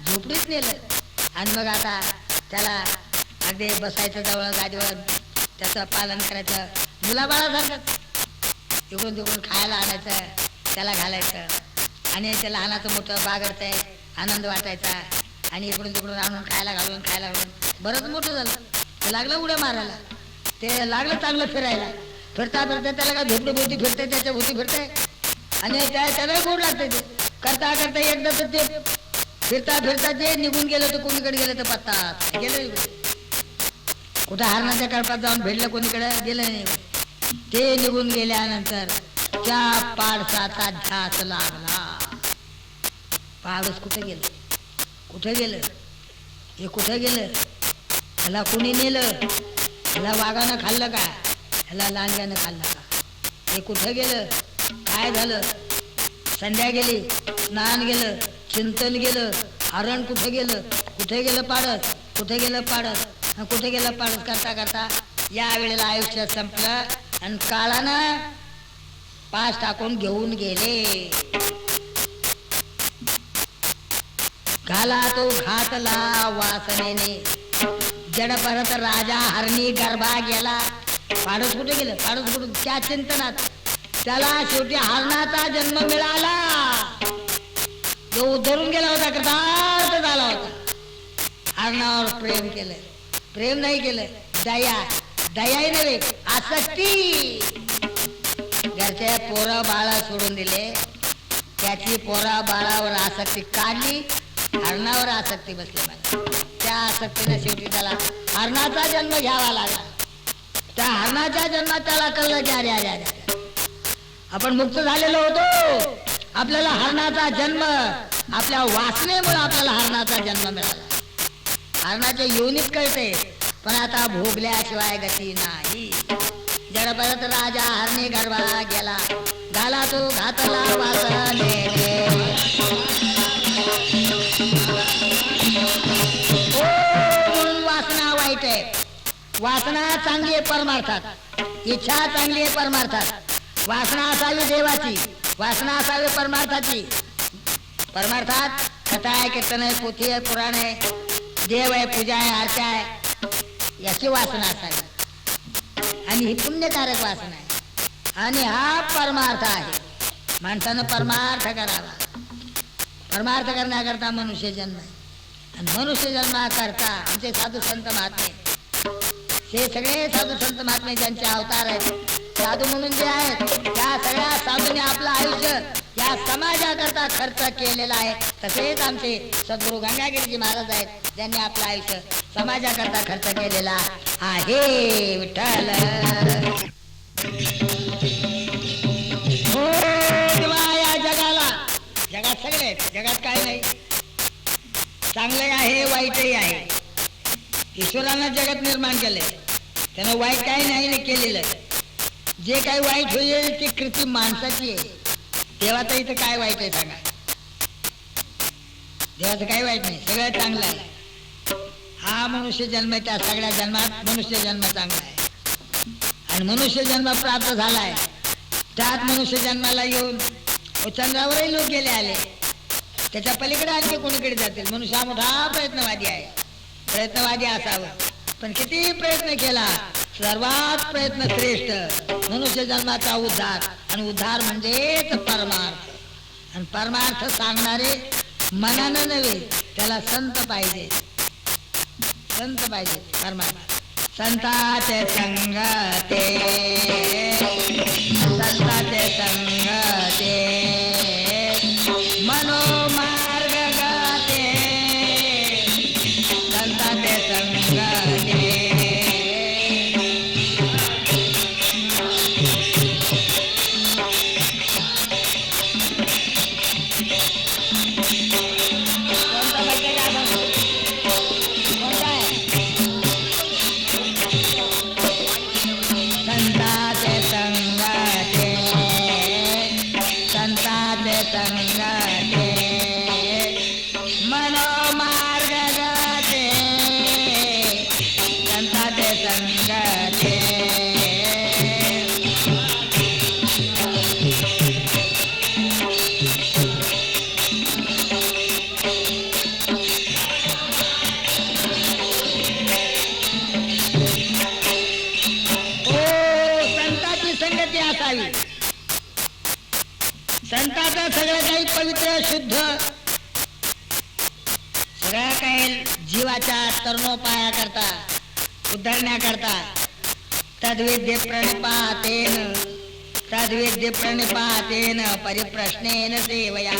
झोपडीत नेलं. आणि मग आता त्याला अगदी बसायचं जवळ गाडीवर, त्याचं पालन करायचं मुलाबाळासारखं. इकडून तिकडून खायला आणायचं, त्याला घालायचं. आणि ते लहानाचं मोठं बागडतंय, आनंद वाटायचा. आणि इकडून तिकडून आणून खायला घालून बरंच मोठं झालं. ते लागलं उड्या मारायला, ते लागलं चांगलं फिरायला. फिरता फिरता त्याला काय झोपडी भोवती फिरते, त्याच्या भोवती फिरते. आणि त्याला गोड लागते. ते करता करता एकदा तर ते फिरता फिरता ते निघून गेलं, तर कोणीकडे गेलं तर पत्ता गेलं. कुठं हरणाच्या कळपात जाऊन भेटलं, कोणीकडे गेलं नाही. ते निघून गेल्यानंतर त्या पाडसाचा ध्यास लागला. पाडस कुठे गेलं, कुठे गेलं, हे कुठे गेलं, ह्याला कोणी नेलं, ह्याला वाघानं खाल्लं का, ह्याला लांडग्यानं खाल्लं का, हे कुठं गेलं, काय झालं. संध्या गेली, स्नान गेलं, चिंतन गेलं, हरण कुठे गेलं, कुठे गेलं पाडस, कुठे गेलं पाडस, कुठे गेलं पाडस करता करता या वेळेला आयुष्य संपलं. आणि काळानं पास टाकून घेऊन गेले. घाला तो घातला वासनेने, जड परत राजा हरणी गर्भा गेला. पाडस कुठे गेलं, पाडस कुठं, त्या चिंतनात त्याला शेवटी हरणाचा जन्म मिळाला. जो उद्धरून गेला होता, कृतार्थ झाला होता. हरणावर प्रेम केलं, प्रेम नाही केलं, दया, दयाही नव्हे आसक्ती. घरचे पोरं बाळा सोडून दिले, त्याची पोरा बाळावर आसक्ती काढली, हरणावर आसक्ती बसली. मला त्या आसक्तीने शेवटी त्याला हरणाचा जन्म घ्यावा लागला. त्या हरणाच्या जन्मात त्याला कळलं की अरे अरे अरे आपण मुक्त झालेलो होतो. आपल्याला हरणाचा जन्म, आपल्या वासनेमुळे आपल्याला हरणाचा जन्म मिळाला. हरणाच्या योनीत कळते, पण आता भोगल्याशिवाय गती नाही. जड परत राजा हरणी गर्भा गेला, झाला तो घातला वासनेने. वासना वाईट आहे, वासना चांगली आहे परमार्थात, इच्छा चांगली आहे परमार्थात. वासना असावी देवाची, वासना असावी परमार्थाची. परमार्थात कथा आहे, कीर्तन आहे, पोथी आहे, पुराण आहे, देव आहे, पूजा आहे, आरती आहे, याची वासना असावी. आणि ही पुण्यकारक वासना आहे. आणि हा परमार्थ आहे. माणसानं परमार्थ करावा. परमार्थ करण्याकरता मनुष्य जन्म आहे. आणि मनुष्य जन्माकरता आमचे साधू संत महात्मे, हे सगळे साधू संत महात्मे ज्यांचे अवतार आहेत, साधू म्हणून जे आहेत, त्या सगळ्या साधूने आपलं आयुष्य या समाजाकरता खर्च केलेला आहे. तसेच आमचे सद्गुरू गंगागिरीजी महाराज आहेत, ज्यांनी आपलं आयुष्य समाजाकरता खर्च केलेला आहे. विठ्ठल हो तेव्हा या जगाला, जगात सगळे, जगात काय नाही, चांगले आहे वाईटही आहे. ईश्वरानं जगत निर्माण केले, त्यानं वाईट काही नाही केलेलं. जे काही वाईट होईल ती कृती माणसाची आहे. देवाचं इथं काय वाईट आहे सांगा. देवाचं काही वाईट नाही, सगळं चांगलं आहे. हा मनुष्य जन्म आहे, त्या सगळ्या जन्मात मनुष्य जन्म चांगला आहे. आणि मनुष्य जन्म प्राप्त झालाय, त्यात मनुष्य जन्माला येऊन चंद्रावरही लोक गेले आले. त्याच्या पलीकडे आणखी कोणीकडे जातील. मनुष्य हा मोठा प्रयत्नवादी आहे, प्रयत्नवादी असावं. पण किती प्रयत्न केला, सर्वात प्रयत्न श्रेष्ठ मनुष्य जन्माचा उद्धार. आणि उद्धार म्हणजेच परमार्थ. आणि परमार्थ सांगणारे मनानं नव्हे, त्याला संत पाहिजे, संत पाहिजे. परमार्थ संताचे संगते, संताचे संगते मनोमार्ग गाते, संताचे संग ती असावी. संतांचं सगळं काही पवित्र शुद्ध, सगळं काही जीवाच्या तरुणोपायाकरता, उद्धरण्याकरता तद्विद्य प्रणिपातेन परिप्रश्नेन सेवया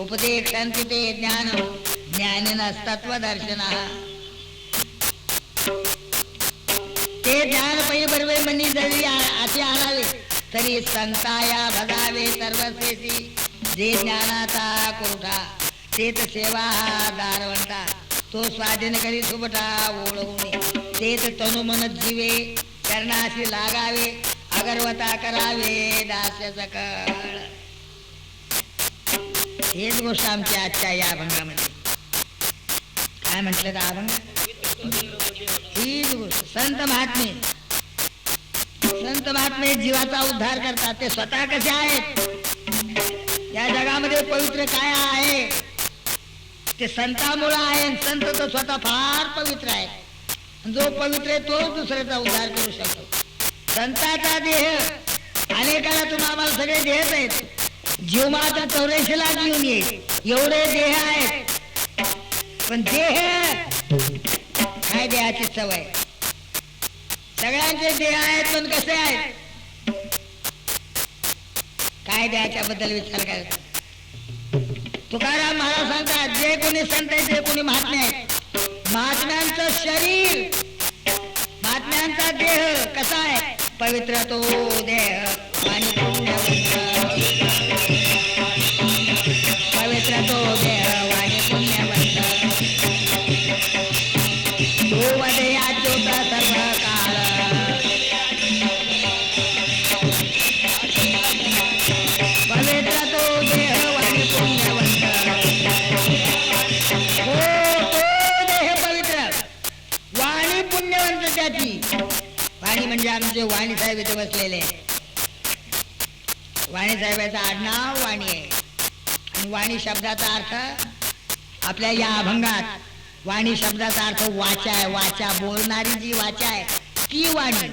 उपदेक्षन्ति ते ज्ञानं ज्ञानिनस्तत्त्वदर्शिनः. ते ज्ञान पै बरोबर मनी जरी असे आणावे तरी संताया भगावे सर्वस्वेसी. जे ज्ञानाचा कोठा तेच सेवा दारवंता. तो स्वाधीन करी सुबटा ओळवणे. तेच तनु मन जीवे करणाशी लागावे. अगरवता करावे दास्य सकळ. हेच गोष्ट आमच्या आजच्या या अभंगामध्ये. काय म्हटलं का अभंग? हीच गोष्ट. संत महात्मे जीवाचा उद्धार करतात. ते स्वतः कसे आहेत, या जगामध्ये पवित्र काय आहे ते संतामुळे आहे. संत तो स्वतः फार पवित्र आहे. जो पवित्र आहे तोच दुसऱ्याचा उद्धार करू शकतो. संताचा देह अनेकाला आम्हाला सगळे देहच आहेत. जीव मात्र 84 लाख येऊन येईल एवढे देह आहेत. पण देह काय, देहाची सवय. सगळ्यांचे देह आहेत पण कसे आहेत, काय देहाच्या बद्दल विचार करायचा. तुकाराम महाराज सांगतात, जे कोणी संत आहेत ते कोणी महात्मे आहेत. महात्म्यांचं शरीर, महात्म्यांचा देह कसा आहे, पवित्र तो देह आणि पुण्यवंत. पवित्र तो देह आणि पुण्यवंत. तो वदया ज्योत सर्व काळ. पवित्र तो देह आणि पुण्यवंत. हो, तो देह पवित्र, वाणी पुण्यवंत त्याची. वाणी म्हणजे आमचे वाणी साहेब इथे बसलेले. वाणी साहेबाचं आडनाव वाणी आहे. आणि वाणी शब्दाचा अर्थ आपल्या या अभंगात वाणी शब्दाचा अर्थ वाचा आहे. वाचा, बोलणारी जी वाचा आहे ती वाणी.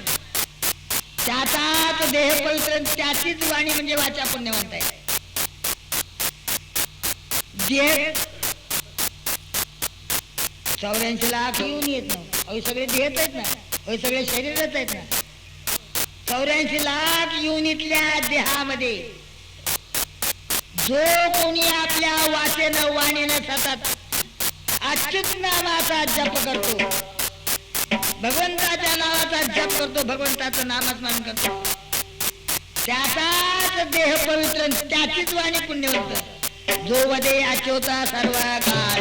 त्याचाच देह पवित्र, त्याचीच वाणी म्हणजे वाचा पुण्यवंत आहे. देह 84 लाख येऊन येत ना, अहो सगळे देहच आहेत ना, अहो सगळे शरीरच आहेत ना. 84 लाख युनिटल्या देहामध्ये जो कोणी आपल्या वाचेनं वाणीनं सतत अच्युत नामाचा जप करतो, भगवंताच्या नावाचा जप करतो, भगवंताचं नामस्मरण करतो, त्याचाच देह पवित्र, त्याचीच वाणी पुण्यवंत. जो वदे अच्युता सर्व काळ.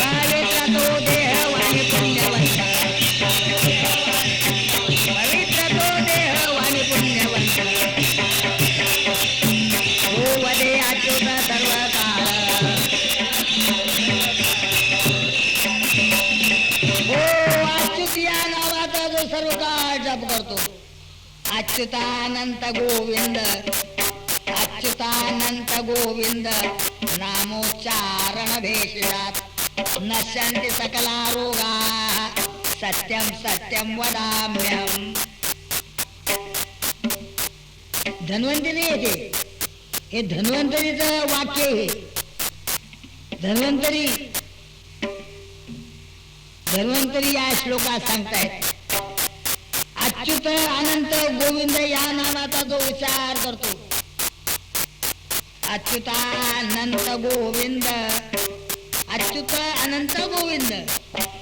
पवित्र तो देह वाणी पुण्यवंत. पवित्र तो देह वाणी पुण्यवंत. हो वदे अच्युता सर्व काळ. हो अच्युत या नावाचा जो सर्व काळ जप करतो. अच्युतानंत गोविंद, अच्युतानंत गोविंद नामोच्चारण भेषजात नश्यन्ति सकला रोगा सत्यम सत्यम वदाम्यहम्. धन्वंतरी येते, हे धन्वंतरीचं वाक्य. हे धन्वंतरी या श्लोकात सांगतायत. अच्युत अनंत गोविंद या नावाचा जो उच्चार करतो, अच्युतानंत गोविंद, अच्युत अनंत गोविंद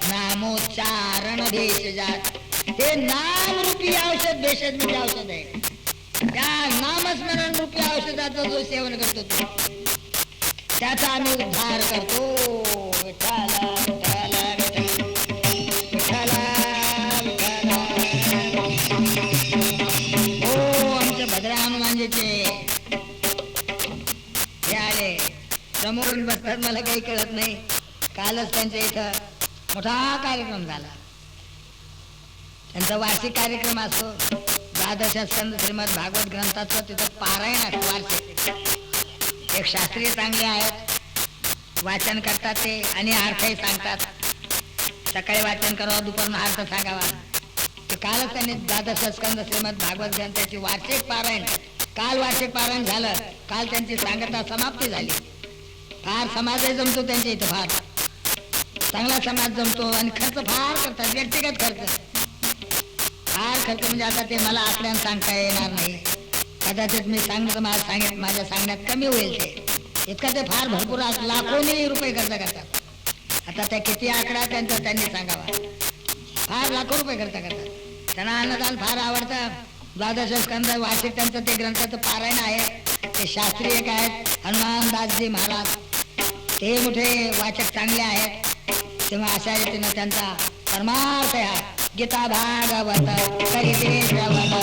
नामोच्चारण भेषजात. हे नामरूपी औषध, भेषज म्हणजे औषध आहे. त्या नामस्मरण रूपी औषधाचं जो सेवन करतो तो, त्याचा आम्ही उद्धार करतो. विठ्ठला विठ्ठला विठ्ठला विठ्ठला. हो आमचे भद्रा हनुमानजीचे हे आले समोर बसतात. मला काही कळत नाही. कालच त्यांच्या इथं मोठा कार्यक्रम झाला. त्यांचा वार्षिक कार्यक्रम असतो. द्वादश स्कंद श्रीमद भागवत ग्रंथाचं तिथं पारायण असतं वार्षिक. एक शास्त्रीय चांगले आहेत, वाचन करतात ते आणि अर्थही सांगतात. सकाळी वाचन करावं, दुपारून अर्थ सांगावा. ते कालच त्यांनी द्वादश स्कंद श्रीमद भागवत ग्रंथाची वार्षिक पारायण, काल वार्षिक पारायण झालं. काल त्यांची सांगता समाप्ती झाली. फार समाजही जमतो त्यांच्या इथं, फार चांगला समाज जमतो आणि खर्च फार करतात, व्यक्तिगत खर्च फार खर्च. म्हणजे आता ते मला आकड्यानं सांगता येणार नाही, कदाचित मी सांगण्याचं माझ्या सांगण्यात कमी होईल. ते इतका ते फार भरपूर लाखोनी रुपये खर्च करतात. आता त्या किती आकडा त्यांचा त्यांनी सांगावा, फार लाखो रुपये खर्च करतात. त्यांना अन्नदान फार आवडतं. द्वादश स्कंद वार्षिक त्यांचं ते ग्रंथाचं पारायण आहे. ते शास्त्री एक आहेत हनुमानदासजी महाराज, ते मोठे वाचक चांगले आहेत. तेव्हा अशा रीतीनं त्यांचा परमार्थ आहे. गीता भागवत करीते श्रवण.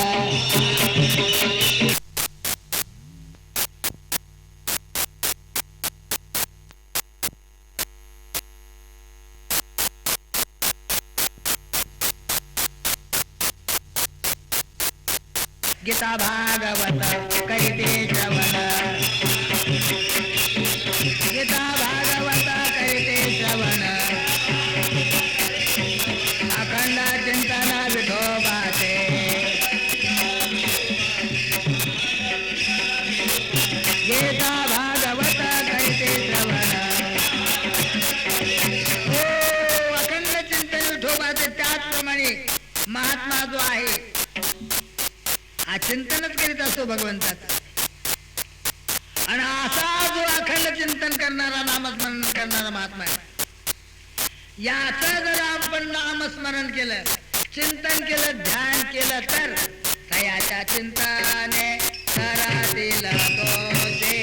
गीता भागवत करीते श्रवण. गीता भागवत करीते श्रवण. अखंड चिंतन विठोबाचे. गीता भागवत करीते श्रवण. हो, अखंड चिंतन विठोबाचे. त्याचप्रमाणे महात्मा जो आहे हा चिंतनच करीत असतो भगवंताचं. आणि असा जो अखंड चिंतन करणारा, नामस्मरण करणारा महात्मा आहे, याचं जर आपण नामस्मरण केलं, चिंतन केलं, ध्यान केलं तर तयाच्या चिंतने करातील दोषे.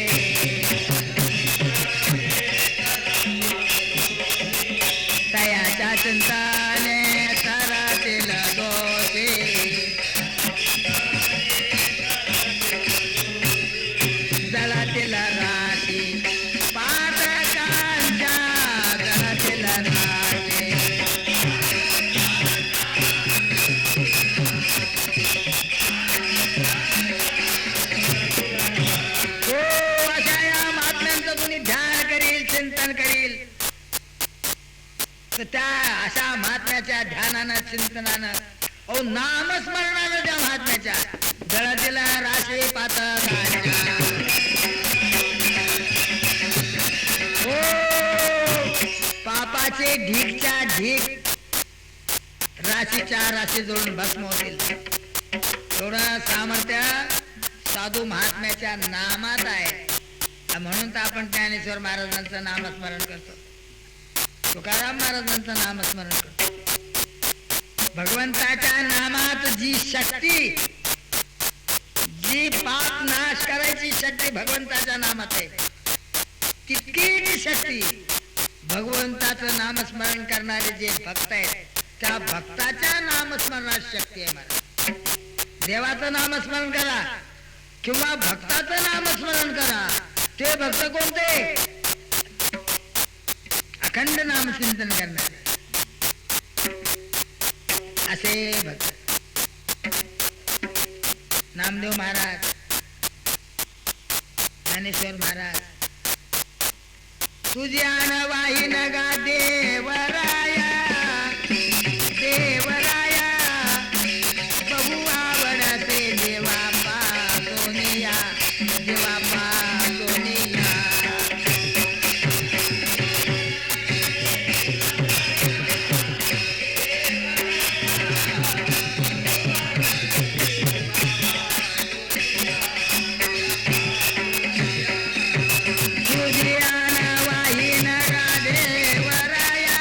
तयाच्या चिंतने करातील दोषे. जळातील राशी पातकांच्या. जळातील राशी. हो, अशा या महात्म्यांचं कोणी ध्यान करील, चिंतन करील तर त्या अशा महात्म्याच्या ध्यानानं, चिंतनानं, नामस्मरणानं त्या महात्म्याच्या जळातील राशी पातकांच्या. हो, पापाचे ढीकच्या ढीक राशीच्या राशी जोडून भस्म होतील. थोडं सामर्थ्य साधू महात्म्याच्या नामात आहे. म्हणून तर आपण ज्ञानेश्वर महाराजांचं नामस्मरण करतो, तुकाराम महाराजांचं नामस्मरण करतो. भगवंताच्या नामात जी शक्ती, जी पाप नाश करायची शक्ती भगवंताच्या नामात आहे, तितकी शक्ती भगवंताचं नामस्मरण करणारे जे भक्त आहेत त्या भक्ताच्या नामस्मरणात शक्ती आहे. महाराज, देवाचं नामस्मरण करा किंवा भक्ताचं नामस्मरण करा. ते भक्त कोणते? अखंड नामचिंतन करणारे असे भक्त. नामदेव महाराज, ज्ञानेश्वर महाराज. तुझ्यान वाहिन गा देवराया, देवराया बघू आवडते देवा पासोनिया, देवा पासोनिया. तुझ्यान वाहिन गा देवराया,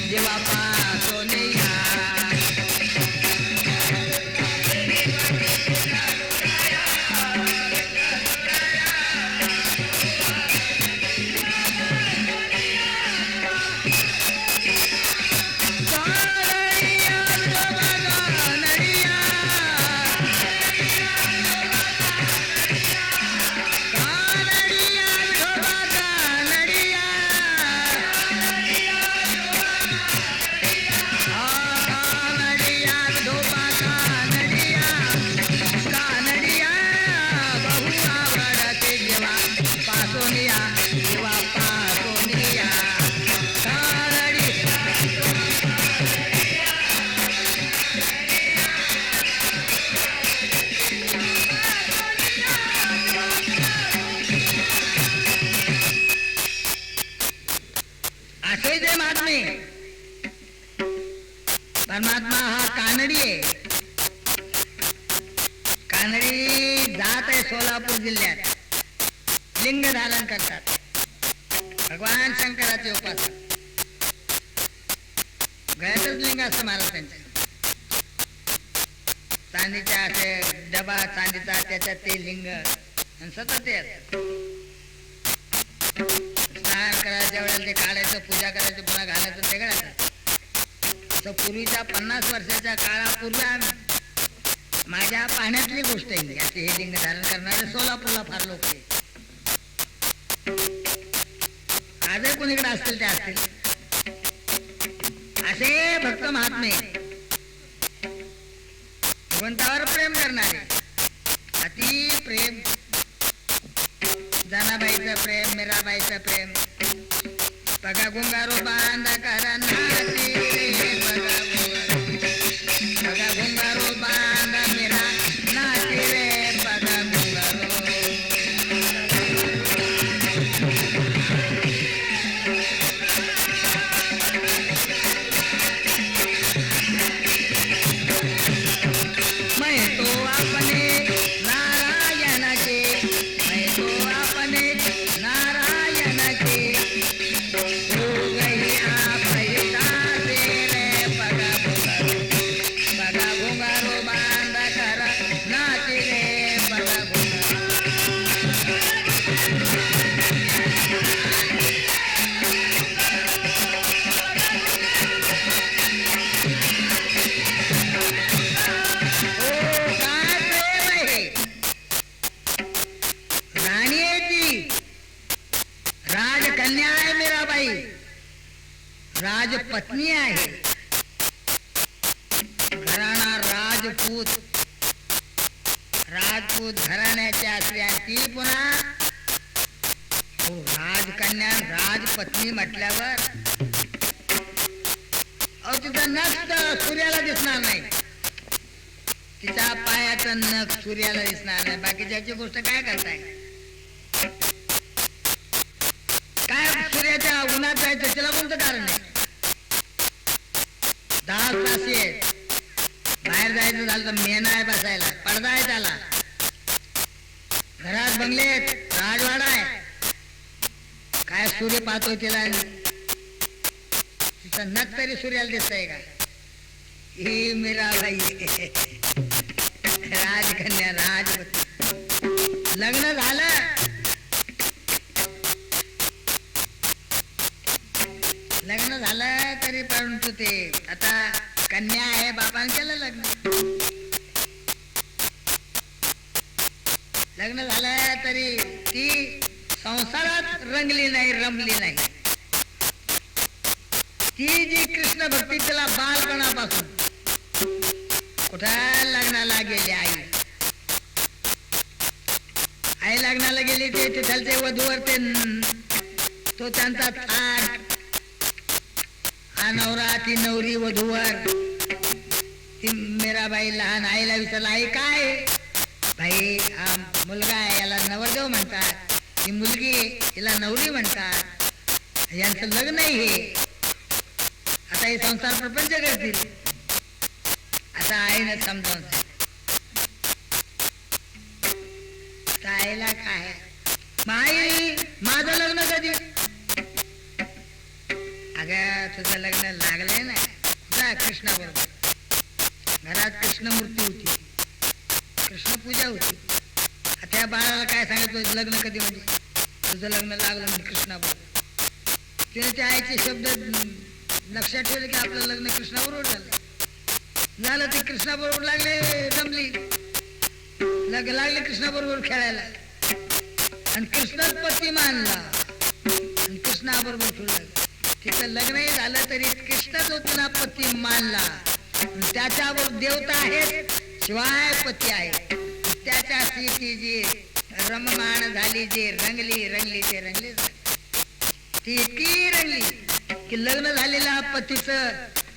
जेव्हा पासून या परमात्मा हा कानडी आहे. कानडी जात आहे सोलापूर जिल्ह्यात. लिंग धारण करतात. भगवान शंकराचे उपासक. गळ्यातच लिंग असतं महाराज त्यांच्या. चांदीच्या असे डबा चांदीचा त्याच्यात ते लिंग आणि सतत ते स्नान करायच्या वेळेला ते काढायचं, पूजा करायचं, पुन्हा घालायचं, ते घालायचं. तर पूर्वीच्या 50 वर्षाच्या काळापूर्वी माझ्या पाहण्यातली गोष्ट आहे. असे हे लिंग धारण करणारे सोलापूरला फार लोक आहे. आजही कोणीकडे असतील ते असतील. असे भक्त महात्मे भगवंतावर प्रेम करणारे. अति प्रेम. जनाबाईचं प्रेम, मीराबाईचं प्रेम. बघा गुंगारो बांधा करा नाची रे, बघा गुंगारो बांधा मीरा नाची रे, बघा गुंगारो. मैं तो अपने नारायण के, मैं तो अपने नारायण के हो गई आप रे, बघा गुंगारो, बघा गुंगारो बांधा करा नाची रे, बघा गुंगारो. राणी आहे ती. राजकन्या आहे मीराबाई. राजपत्नी आहे. घराणा राजपूत. राजपूत घराण्याची असल्या ती पुन्हा राजकन्या राजपत्नी म्हटल्यावर तिचं नख सूर्याला दिसणार नाही. तिच्या पायाचं नख सूर्याला दिसणार नाही. बाकीच्याची गोष्ट काय करताय? काय सूर्याच्या उन्हात जायचं त्याला कोणतं कारण नाही. 10 तास आहे. बाहेर जायचं झालं तर मेना आहे बसायला, पडदा आहे त्याला. घरात बंगले राजवाडा आहे. काय सूर्य पाहतोय तिला? तिचं नख तरी सूर्याला दिसतंय का? ही मीराबाई राजकन्या राजपती. लग्न झालं. लग्न झालं तरी परंतु ते आता कन्या आहे. बापाने केलं लग्न. लग्न झालं तरी ती संसारात रंगली नाही, रमली नाही. ती जी कृष्ण भक्ती तिला बालपणापासून कुठं लग्नाला गेली. आई लग्नाला गेली. ते तिथलचे वधूवर ते तो त्यांचा थाट. हा नवरा, ती नवरी वधूवर. ती मीराबाई लहान आईला विचारला, आई काय? भाई हा मुलगा आहे, याला नवरदेव म्हणतात. ही मुलगी हिला नवरी म्हणतात. यांचं लग्न हे. आता हे संसार प्रपंच करतील. आता आईनं समजावून आईला काय? आई माझं लग्न कधी? अगं तुझं लग्न लागलंय ना जा कृष्णाबरोबर. घरात कृष्णमूर्ती होती, कृष्णपूजा होती. त्या बाळाला काय सांगितलं लग्न कधी म्हणजे तुझं लग्न लागलं म्हणजे कृष्णाबरोबर. तिने त्या आईचे शब्द लक्षात ठेवले की आपलं लग्न कृष्णाबरोबर झालं. ते कृष्णाबरोबर लागले, जमली, लागले कृष्णाबरोबर खेळायला. आणि कृष्णच पती मानला आणि कृष्णाबरोबर फिरला. तिचं लग्नही झालं तरी कृष्णच होतीला पती मानला. त्याच्यावर देवता आहेत शिवाय पती आहे. त्याच्याशी ती जी रममाण झाली, जी रंगली रंगली ते रंगली, ती इतकी रंगली की लग्न झालेला पतीचं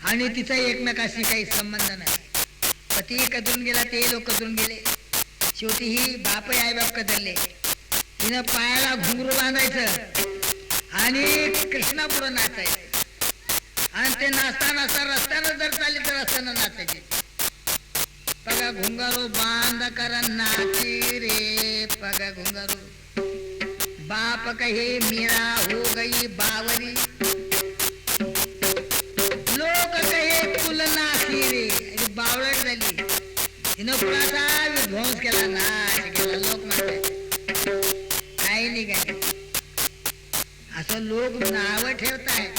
आणि तिचा एकमेकाशी काही संबंध नाही. पती कदरून गेला, ते लोक कदरून गेले. शेवटी ही बाप आई बाप कदरले. तिनं पायाला घुंगरू बांधायचं आणि कृष्णापुढं नाचायचं. आणि ते नाचता नाचता रस्त्यानं जर चालले तर रस्त्यानं नाचायचे. पगा घुंगारू बांध कर नाची रे पगा घुंगारू. बाप कहे मीरा हो गई बावरी, लोक कहे कुल नाची रे. बावळट झाली. तिनं कुणाचा विध्वंस केला, नाच केला. लोक म्हणतात काही नाही काय. असं लोक नावं ठेवतायत,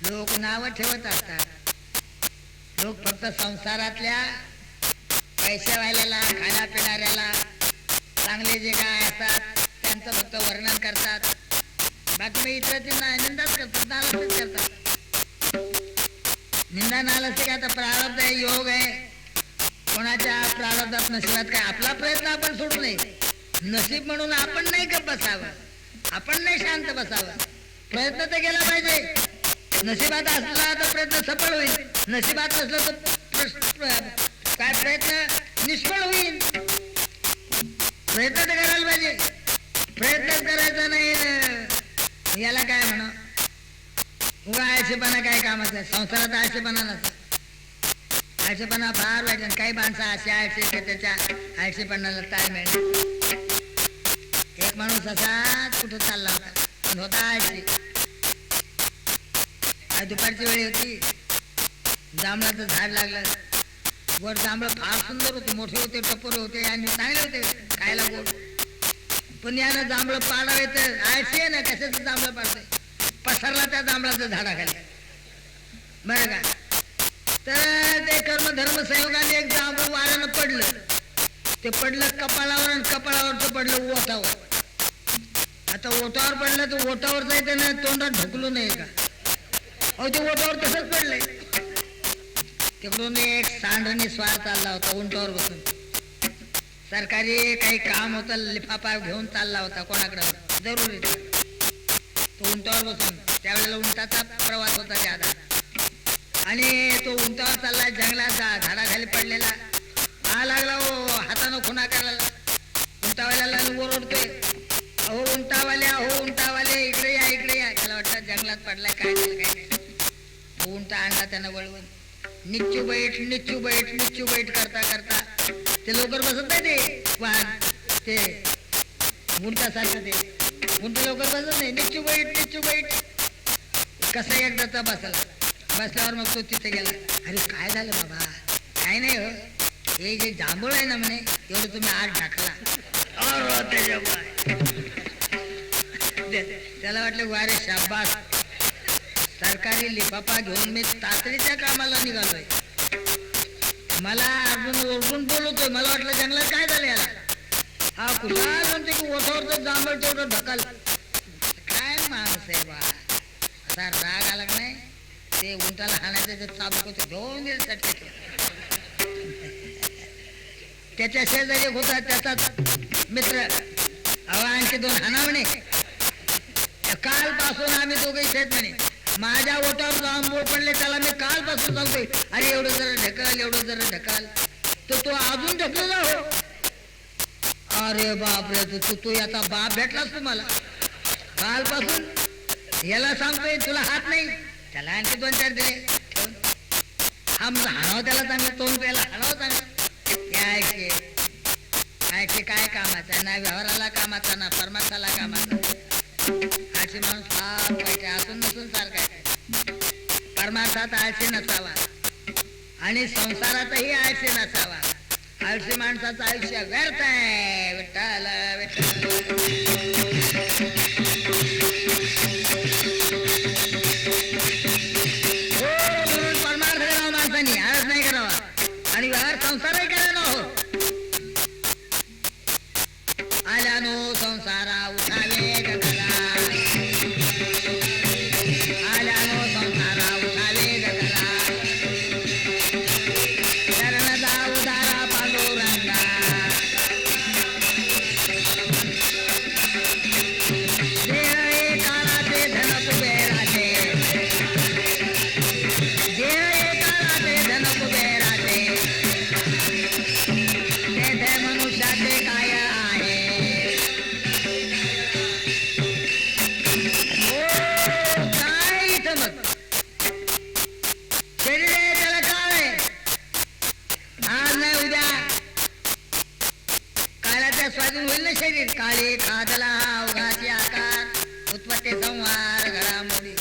लोक नावं ठेवत असतात. लोक फक्त संसारातल्या पैशावाल्याला, खाण्यापिणाऱ्याला, चांगले जे काय असतात त्यांचं फक्त वर्णन करतात. बाकी मग इतरांना निंदाच करतात, नालस्तच करतात. निंदा नालस्ती काय, आता प्रारब्ध आहे, योग आहे. कोणाच्या प्रारब्धात नशिबात काय. आपला प्रयत्न आपण सोडू नये. नशीब म्हणून आपण नाही गप्प बसावं, आपण नाही शांत बसावं. प्रयत्न तर केला पाहिजे. नशिबात असला तर प्रयत्न सफळ होईल, नशिबात नसलं तर काय प्रयत्न निष्फळ होईल. प्रयत्न तर करायला पाहिजे. प्रयत्नच करायचा नाही याला काय म्हणा. उगा आळशीपणा काय कामाचा आहे. संसारात आळशीपणा नसतो. आळशीपणा फार वाईट. काही माणसं अशी आळशी त्याच्या आळशीपणाला ताळ मिळेल. एक माणूस असाच कुठं चालला होता, होता आळशी. दुपारची वेळ होती. जांभळाचं झाड लागलं. वर जांभळ फार सुंदर होते, मोठे होते, टपोरे होते आणि चांगले होते खायला गोड. पण यानं जांभळ पाडावे तर आळशी आहे ना, कशाचं जांभळ पाडतंय. पसरला त्या जांभळाचं झाडाखाली, बरं का. तर ते कर्मधर्म संयोगाने एक जांभूळ वाऱ्यानं पडलं. ते पडलं कपाळावर आणि कपाळावरचं पडलं ओठावर. आता ओठावर पडलं तर ओठावर जायचं ना, तोंडात ढकलू नये का. अहो ते ओठावर तसंच पडलंय. तिकडून एक सांडणी स्वार चालला होता उंटावर बसून. सरकारी काही काम होतं, लिफाफा घेऊन चालला होता कोणाकडे जरुरी. तो उंटावर बसून, त्यावेळेला उंटाचा प्रवास होता ज्यादा. आणि तो उंटावर चालला, जंगलात झाडाखाली पडलेला. हा लागला हो हातानं खुणा करायला. उंटावाल्याला ओरडतोय, अहो उंटावाले, अहो उंटावाले, इकडे या इकडे या. त्याला वाटतं जंगलात पडलाय, काय झालं काय नाही. उंटा आणला त्यानं वळवून. निच्चू बैठ निच्चू बैठ निच्चू बैठ करता करता ते लवकर बसत नाही. ते उंटासारखं ते उंट लवकर बसत नाही. निच्चू बैठ कसं एकदाचा बसला. बसल्यावर मग तो तिथे गेला. अरे काय झालं बाबा. काय नाही हो, हे जे जांभूळ आहे ना म्हणे, एवढं तुम्ही आत टाकला. त्याला वाटलं वारे शाबास, सरकारी लिफाफा घेऊन मी तातडीच्या कामाला निघालोय. मला अजून ओरडून बोलवतोय. मला वाटलं जंगलात काय झालं याला. हा कुठला म्हणते की ओठावरचं जांभळ तेवढं ढकल. काय माणूस आहे बा. असा राग आला का नाही, ते उंटाला हाणायचं चाबूक होतं, घेऊन दिलं चटके. त्याच्या शेजारी एक होता त्याचा मित्र. अहो आणखी 2 हाना म्हणे. कालपासून आम्ही दोघे शेत म्हणे. माझ्या ओठावर जांभूळ पडले, त्याला मी कालपासून सांगतोय, अरे एवढं जरा ढकल, एवढं जरा ढकल. तर तो अजून ढकल जा हो. अरे बापरे, तू याचा बाप भेटलास तुम्हाला. कालपासून याला सांगतोय तुला हात नाही. त्याला आणखी 2-4 दिले. हाणावं त्याला चांगलं, तोंड प्यायला हाणावं चांगलं. काय कामाचा ना, व्यवहाराला कामाचा ना, परमार्थाला कामाचा. आळशी माणूस फार वाईट आहे, असून नसून सारखा आहे. परमार्थात आळशी नसावा आणि संसारातही आळशी नसावा. आळशी माणसाचं आयुष्य व्यर्थ आहे. विठ्ठल विठ्ठल. परमार्थ करावा माणसाने, आळस नाही करावा आणि व्यवहार संसारही करायला हो. आल्यानो संसारा उठावे जगला, आल्यानो संसारा उठावे जगला, चरणदा उदारा पांडुरंगा, देह काळाचे धन कुबेराचे, देह काळाचे धन कुबेराचे, तेथे मनुष्याचे काय आहे. काय इथं मग शरीर आहे त्याला काळ आहे, आज नाही उद्या काळाच्या स्वाधीन होईल ना शरीर. काळी खादला अवघाची आकार, उत्पत्ती संहार घडामोडी,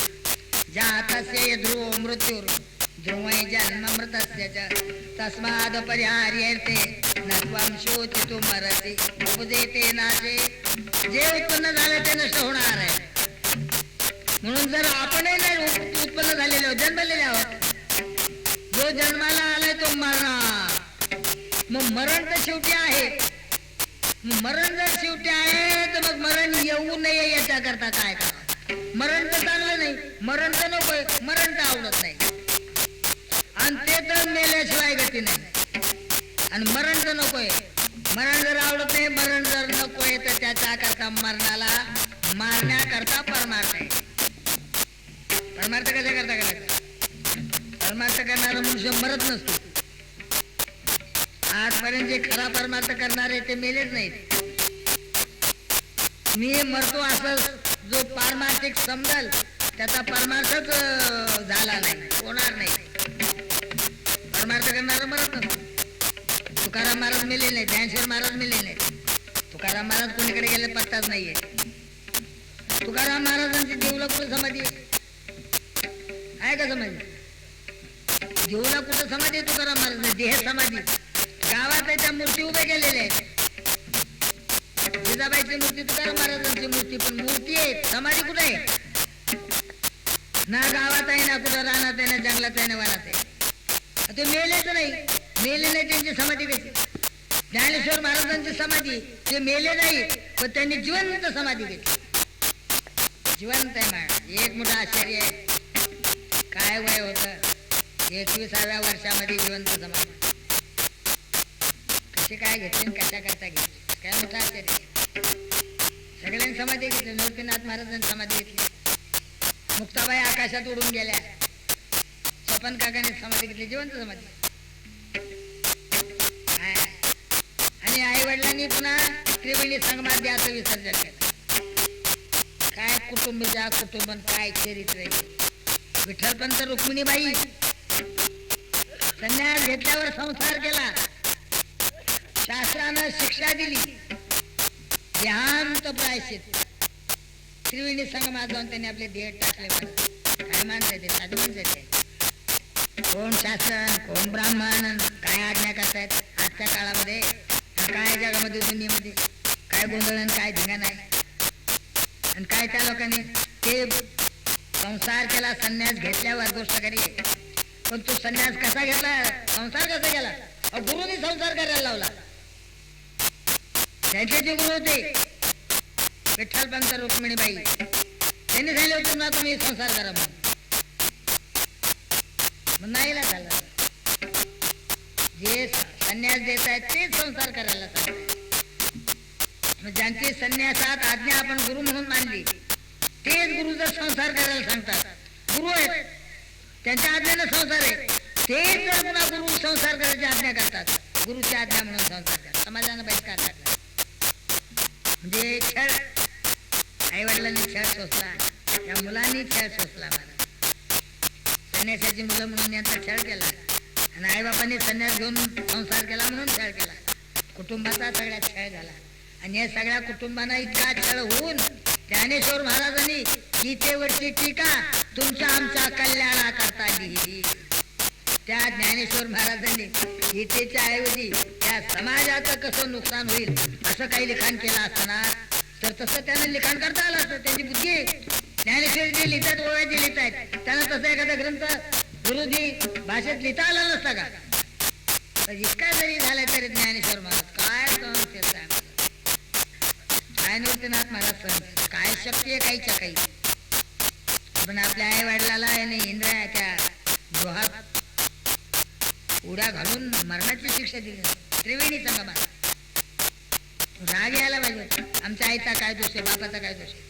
जातस्य ध्रुव मृत्यूर ध्रुवै जन्म मृतस्य च तस्माद परिहार्यते न त्वं शोचितुं मरति उपजेते नाशे. जे उत्पन्न झालं ते नष्ट होणार आहे. म्हणून जर आपणही नाही उत्पन्न झालेले आहोत, जन्मलेले आहोत, जो जन्माला आलाय तो मरणार. मग मरण तर शेवटी आहे. मरण जर शेवटी आहे तर मग मरण येऊ नये याच्याकरता काय करा. मरण तर चांगलं नाही, मरण तर नकोय, मरण तर आवडत नाही आणि ते तर मेल्याशिवाय गती नाही. आणि मरण तर नकोय, मरण जर आवडत नाही, मरण जर नकोय तर त्याच्याकरता मरणाला मारण्याकरता परमार्थ आहे. परमार्थ कशा करता करायचा. परमार्थ करणारा मनुष्य मरत नसतो. आजपर्यंत जे खरा परमार्थ करणारे ते मेलेच नाहीत. मी मरतो असं जो पारमार्थिक समजल त्याचा परमार्थच झाला नाही, होणार नाही. परमार्थ करणारा मरत नसतो. तुकाराम महाराज मेले नाही, ज्ञानेश्वर महाराज मेले नाही. तुकाराम महाराज कोणीकडे गेले पत्ताच नाहीये. तुकाराम महाराजांची देऊला कुठं समाधी आहे का समाधी. देऊला कुठं समाधी आहे तुकाराम महाराज. देह समाधी गावात आहे, त्या मूर्ती उभे केलेल्या आहेत. जिजाबाईची मूर्ती, तुकाराम महाराजांची मूर्ती, पण मूर्ती आहे, समाधी कुठे आहे. ना गावात आहे, ना कुठं रानात आहे, ना जंगलात आहे, ना वनात आहे. ते मेलेच नाही. मेले नाही त्यांची समाधी कशी. ज्ञानेश्वर महाराजांची समाधी, ते मेले नाही पण त्यांनी जिवंत समाधी घेतली. जिवंत आहे महाराज. एक मोठं आश्चर्य आहे. काय वय होतं 21व्या वर्षामध्ये जिवंत समाधी कशी काय घेतली, कशा करता घेतली, काय मोठं आश्चर्य. सगळ्यांनी समाधी घेतली. नरसिंहनाथ महाराजांनी समाधी घेतली. मुक्ताबाई आकाशात उडून गेल्या. स्वपन काकाने समाधी घेतली, जिवंत समाधी. आणि आई वडिलांनी पुन्हा त्रिवेणी संगमात विसर्जन केलं. काय कुटुंबीच्या कुटुंबन, काय चरित्र आहे. विठ्ठलपंत रुक्मिणीबाई संन्यास घेतल्यावर संसार केला. शास्त्रानं शिक्षा दिली, देहांत प्रायश्चित. त्रिवेणी संगमात जाऊन त्यांनी आपले देह टाकले. काय माणसं ते, साधू माणसं ते. कोण शासन, कोण ब्राह्मण, काय आज्ञा करतायत आजच्या काळामध्ये. काय जगामध्ये, दुनियेमध्ये काय गोंधळ, काय धिंगाणा आहे. आणि काय त्या लोकांनी ते संसार केला. संन्यास घेतल्यावर गोष्ट खरी आहे, पण तो संन्यास कसा घेतला, संसार कसा केला. गुरुनी संसार करायला लावला. त्यांचे जे गुरु होते विठ्ठलपंत रुक्मिणीबाई, त्यांनी सांगितलं होतं ना तुम्ही संसार करा म्हणून. मग नाही झालं. जे संन्यास देत आहेत तेच संसार करायला सांगतात. मग ज्यांची संन्यासात आज्ञा आपण गुरु म्हणून मानली तेच गुरु जर संसार करायला सांगतात, गुरु आहेत त्यांच्या आज्ञेनं संसार आहे, तेच जर पुन्हा गुरु संसार करायची आज्ञा करतात, गुरुची आज्ञा म्हणून संसार करतात, समाजानं बहिष्कार टाकला. म्हणजे खेळ, आई वडिलांनी खेळ सोसला, त्या मुलांनी खेळ सोसला. संन्यासाची मुलं म्हणून यांचा खेळ केला आणि आईबापांनी संन्यास घेऊन संसार केला म्हणून खेळ केला. कुटुंबाचा सगळ्यात खेळ झाला आणि या सगळ्या कुटुंबांना इतका छळ होऊन ज्ञानेश्वर महाराजांनी गीतेवरची टीका तुमच्या आमच्या कल्याणाकरता लिहिली. त्या ज्ञानेश्वर महाराजांनी गीतेच्या ऐवजी त्या समाजाचं कसं नुकसान होईल असं काही लिखाण केलं असताना तर तसं त्यांना लिखाण करता आलं असतं. त्यांची बुद्धी ज्ञानेश्वर जे लिहितात ओव्याचे लिहित आहेत त्यांना तसा एखादा ग्रंथ विरोधी भाषेत लिहिता आला नसता का? तर इतका जरी झाला तरी ज्ञानेश्वर महाराज काय सहनशीलता आहे, काय निवृत्तीनाथ महाराज सहन, काय शक्ती आहे काहीच्या काही. पण आपल्या आई वडिलाला इंद्राच्या डोहात उड्या घालून मरणाची शिक्षा दिली. त्रिवेणी संगमात राग यायला पाहिजे. आमच्या आईचा काय दोष आहे, बापाचा काय दोष आहे?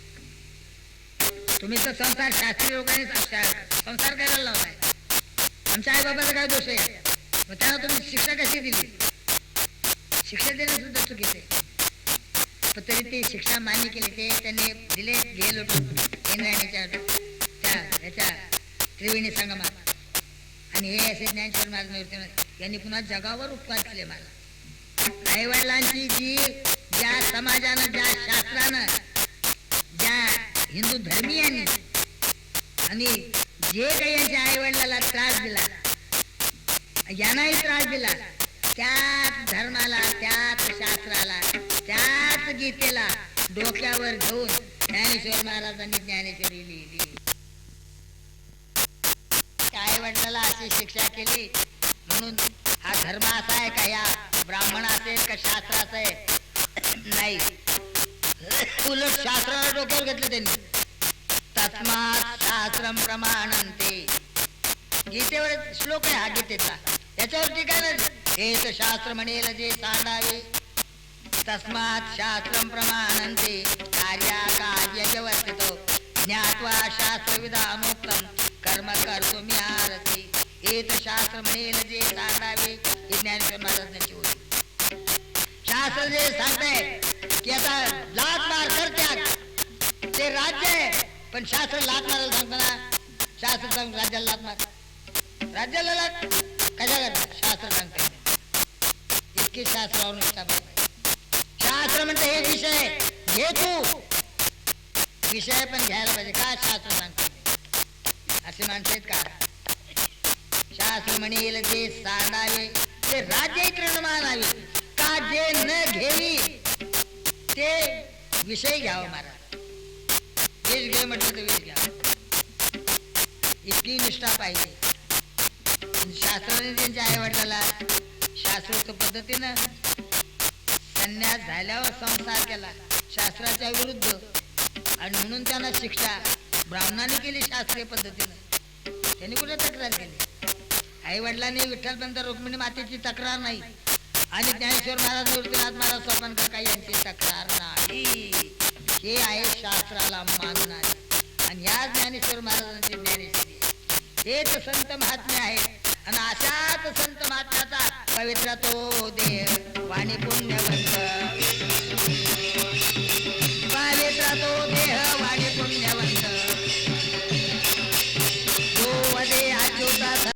तुम्ही तर संसार शास्त्रीय लोकांनी संसार करायला लावलाय. आमच्या आई बाबाचा काय दोष आहे? मग त्यांना तुम्ही शिक्षा कशी दिली? शिक्षा देणं सुद्धा चुकीचं आहे. पण तरी ते शिक्षा मान्य केली. ते त्यांनी दिले गेल इंद्रायणीच्या ह्याच्या त्रिवेणी संगमात. आणि हे असे ज्ञानेश्वर महाराज यांनी पुन्हा जगावर उपकार केले. मला आई वडिलांची जी ज्या समाजानं ज्या शास्त्रानं ज्या हिंदू धर्मीयांनी आणि जे काही यांच्या आई वडिलाला त्रास दिला यांनाही त्रास दिला त्याच धर्माला त्याच शास्त्राला त्याच गीतेला डोक्यावर घेऊन ज्ञानेश्वर महाराजांनी ज्ञानेश्वरी लिहिली. आई वडिलाला अशी शिक्षा केली म्हणून हा धर्म असा आहे का? या ब्राह्मणाचा आहे का शास्त्राचा आहे? नाही, उलट शास्त्राला डोक्यावर घेतलं त्यांनी. तस्मात् शास्त्रम प्रमाणन्ते, गीतेवर श्लोक आहे हा गीतेचा. याच्यावरती काय नाही, हेच शास्त्र म्हणेल जे सांडावे. तस्मात् शास्त्रम प्रमाणन्ते कार्य व्यवस्थितो ज्ञात्वा शास्त्रविधानोक्तम कर्म कर्तुमी आरती. हेच शास्त्र म्हणेल जे सांडावे. हे ज्ञानेश्वर महाराजांची होती. शास्त्र जे सांगतंय की आता लात मार करत्यात ते राज्य आहे, पण शास्त्र लात मारायला सांगताना शास्त्र सांग राज्याला लात मार. राज्याला लात कशा करतात? शास्त्र सांगतंय. इतकी शास्त्रावर निष्ठा पाहिजे. शास्त्र म्हणते हे विषय घे तू, विषय पण घ्यायला पाहिजे. काय शास्त्र सांगते असे माणसं आहेत का? शास्त्र म्हणेल जे सांडावे ते राज्य तृणमानावे का जे न घेवी ते विषय घ्यावं. महाराज विष घे म्हटलं तर विष घ्यावं. इतकी निष्ठा पाहिजे. शास्त्राने त्यांच्या आई वडिलाला शास्त्रोक्त पद्धतीनं संन्यास झाल्यावर संसार केला शास्त्राच्या विरुद्ध आणि म्हणून त्यांना शिक्षा ब्राह्मणाने केली शास्त्रीय पद्धतीनं. त्यांनी कुठे तक्रार केली? आई वडिलांनी विठ्ठलपंत रुक्मिणी मातेची तक्रार नाही आणि ज्ञानेश्वर महाराज निवृत्तीनाथ महाराज सोपान काका यांची तक्रार नाही. हे आहे शास्त्राला मानणारे. आणि ह्या ज्ञानेश्वर महाराजांची ज्ञानेश्वरी हेच संत महात्म्य आहे. आणि अशाच संत महात्म्याचा पवित्र तो देह वाणी पुण्यवंत